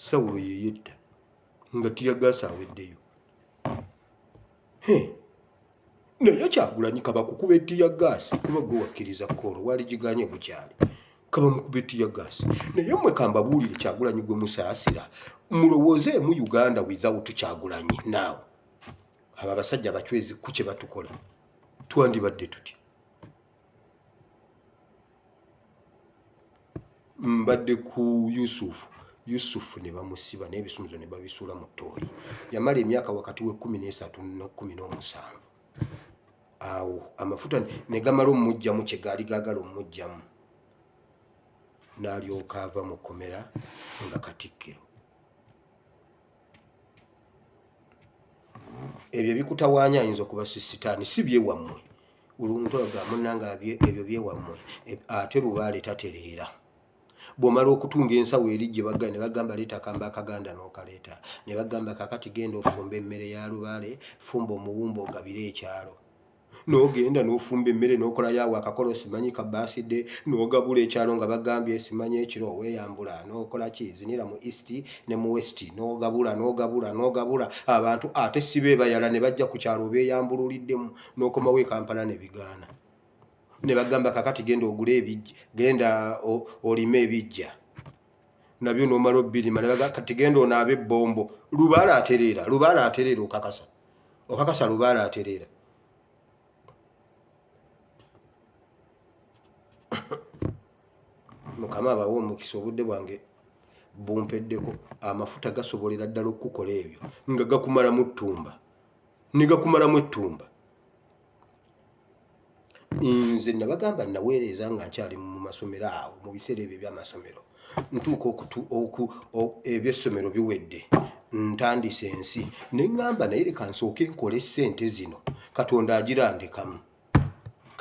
Sawulo ye yetta nga ttiya gaasi aweddeyo naye Kyagulanyi kaba kukuba ettiya gaasi kuba gwe wakkiriza koolo wali giganye bukyali kaba mukuba ettiya gaasi naye mmwe kambabuulire Kyagulanyi gwe musaasira mulowooze mu Uganda without Kyagulanyi naawe abo abasajja bacwezi ku kye batukola twandibadde tutya mbadde ku Yusufu ne bamusiba n'ebisunzo ne babisuula mu ttooli yamala emyaka wakati we 13 ne 17 awo amafuta ne gamala omujjamu kye gaali gaagala omujjamu n'alyoka ava mu komera nga Katikkiro ebyo bikutawaanya ayinza okuba sisitaani si byewammwe oluntoga munnanga ebyo byewammwe ate Lubaale tatereera bw'omala okutunga ensawo eri gye bagala ne bagamba leeta akamba akaganda n'okaleeta ne bagamba kakati genda ofumba emmere ya Lubaale fumba omuwumba ogabire ekyalo n'ogenda n'ofumba emmere n'okolayo awo akakolo simanyi ka baaside n'ogabula ekyalo nga bagambye simanyi ekiro weeyambula n'okola kizinira mu east ne mu west n'ogabula abantu ate si beebayala ne bajja ku kyalo beeyambululiddemu n'okomawo e Kampala ne bigaana ne bagamba kakati genda ogule ebijja genda olime ebijja nabyo n'omala obbirima ne bagamba kati genda onaabe ebbombo Lubaale atereera okakasa Lubaale atereera Mukama abawo omukisa obudde bwange bumpeddeko amafuta gasobolera ddala okukola ebyo nga gakumalamu ttumba ne gakumalamu ettumba nze nabagamba naweereza nga nkyali mu masomero awo mu biseera ebyo by'amasomero ntuuka ebyessomero biwedde ntandise ensi ne ŋŋamba naye leka nsooke nkole ssente zino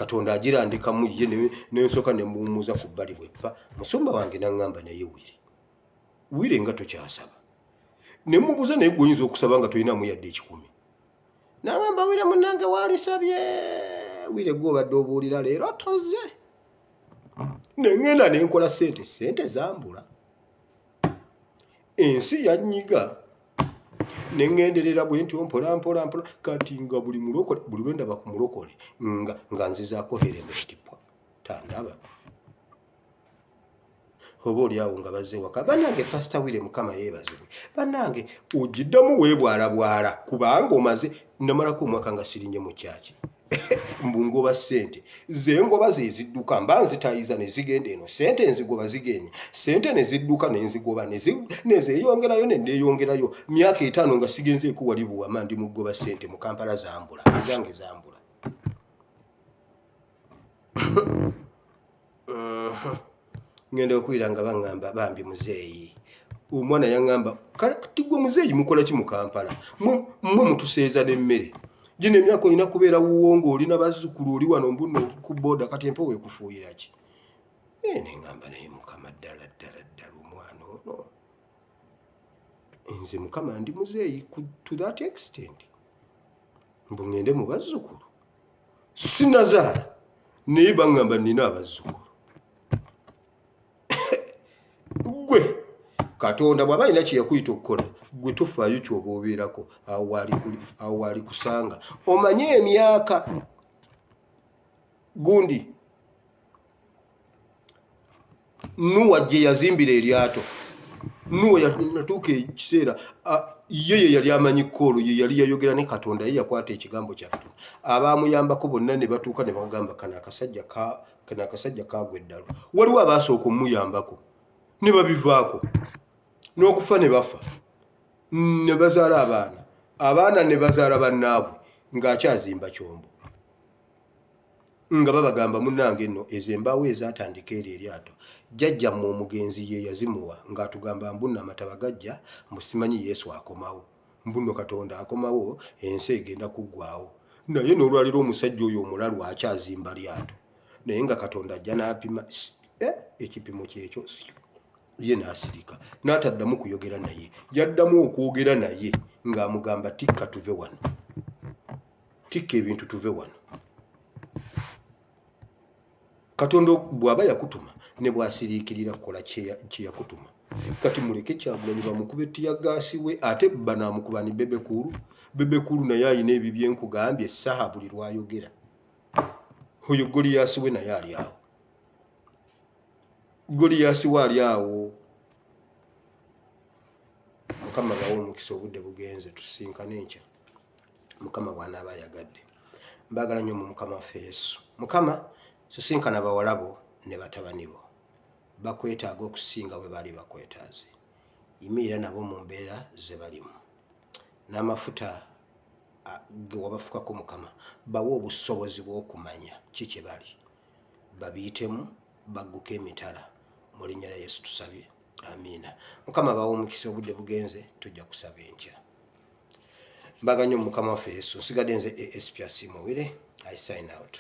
Katonda agirandikamu ye nensooka ne muwummuza ku bbali bweppa musumba wange naŋŋamba naye wire nga tokyasaba ne mubuuza naye gwe oyinza okusaba nga tolinamu yadde 10 n'agamba wire munnange waalisabye wire gw'obadde obuulira leero toze ne ŋŋenda ne nkola ssente zambula ensi yannyiga ne ŋŋenderera bwe ntyo mpola kati nga buli lwe ndaba ku mulokole nga nzizaako heremetipwa tandaba oba oli awo nga bazze waka bannange Pastor Wire Mukama yeebazibwe bannange ogiddamu weebwalabwala kubanga omaze namalako omwaka nga sirinye mu kyaki mbungoba sente zengoba zezidduka mba nzitayiza ne zigenda eno sente nzigoba zigenya sente ne zidduka ne nzigoba ne zeeyongerayo ne ndeeyongerayo myaka 5 nga sigenzeeko wali buwama ndi mugoba sente mu Kampala zambula ezange zambula ngenda okwira nga baŋŋamba bambi muzeeyi omwana yaŋŋamba kati gwe muzeeyi mukola ki mu Kampala mmwe mutuseeza n'emmere gino emyaka olina kubeera wuwo ng'olina bazzukulu oli wano mbuno ku booda kati empe weekufuuyira ki ne ŋŋamba naye Mukama ddala omwana ono nze Mukama ndi muzeeyi to that extent mbu ŋŋende mu bazzukulu sinazaala naye baŋŋamba nnina abazzukulu gwe Katonda bw'aba alina kye yakuyita okukola gwe tofaayo ky'oba obeerako awo waali kusanga omanye emyaka gundi Nuwa gye yazimbira eryato Nuwa yatuuka ekiseera ye yali amanyi koolo ye yali yayogera ne Katonda ye yakwata ekigambo kya Katonda abaamuyambako bonna ne batuuka ne bagamba kana akasajja kaagwa eddalo waliwo abaasooka omuyambako ne babivaako n'okufa ne bafa ne bazaala abaana ne bazaala bannaabwe ng'akyazimba kyombo nga babagamba munnange nno ezo embaawo ezatandika eryato jjajjammwe omugenzi ye yazimuwa ng'atugamba mbunno amataba gajja musimanyi Yesu akomawo mbunno Katonda akomawo ensi egenda kuggwaawo naye n'olwaliro omusajja oyo omulalu akyazimba lyato naye nga Katonda ajja n'apima ekipimo kyekyo ye n'asirika n'ataddamu kuyogera naye yaddamu okwogera naye ng'amugamba tikka tuve wano tikka ebintu tuve wano Katonda bw'aba yakutuma ne bw'asiriikirira kukola kye yakutuma kati muleke Kyagulanyi bamukube tiyagaasi we ate banaamukuba ni bebekulu naye alina ebyo bye nkugambye essaaha buli lwayogera oyo Goliyaasi we naye ali awo Goliyaasi we ali awo Mukama bawe omukisa obudde bugenze tusinkane enkya Mukama bw'anaaba ayagadde mbagala nnyo mu Mukama waffe Yesu Mukama sisinkana bawala bo ne batabani bo bakwetaaga okusinga bwe baali bakwetaaze yimirira nabo mu mbeera ze balimu n'amafuta ge wabafukako Mukama bawe obusobozi bw'okumanya ki kye bali babiyitemu bagguke emitala mu linnya lya Yesu tusabye amiina Mukama bawe omukisa obudde bugenze tujja kusaba enkya mbaga nnyo mu Mukama waffe Yesu nsigadde nze ASP Asiimwe Wile I sign out.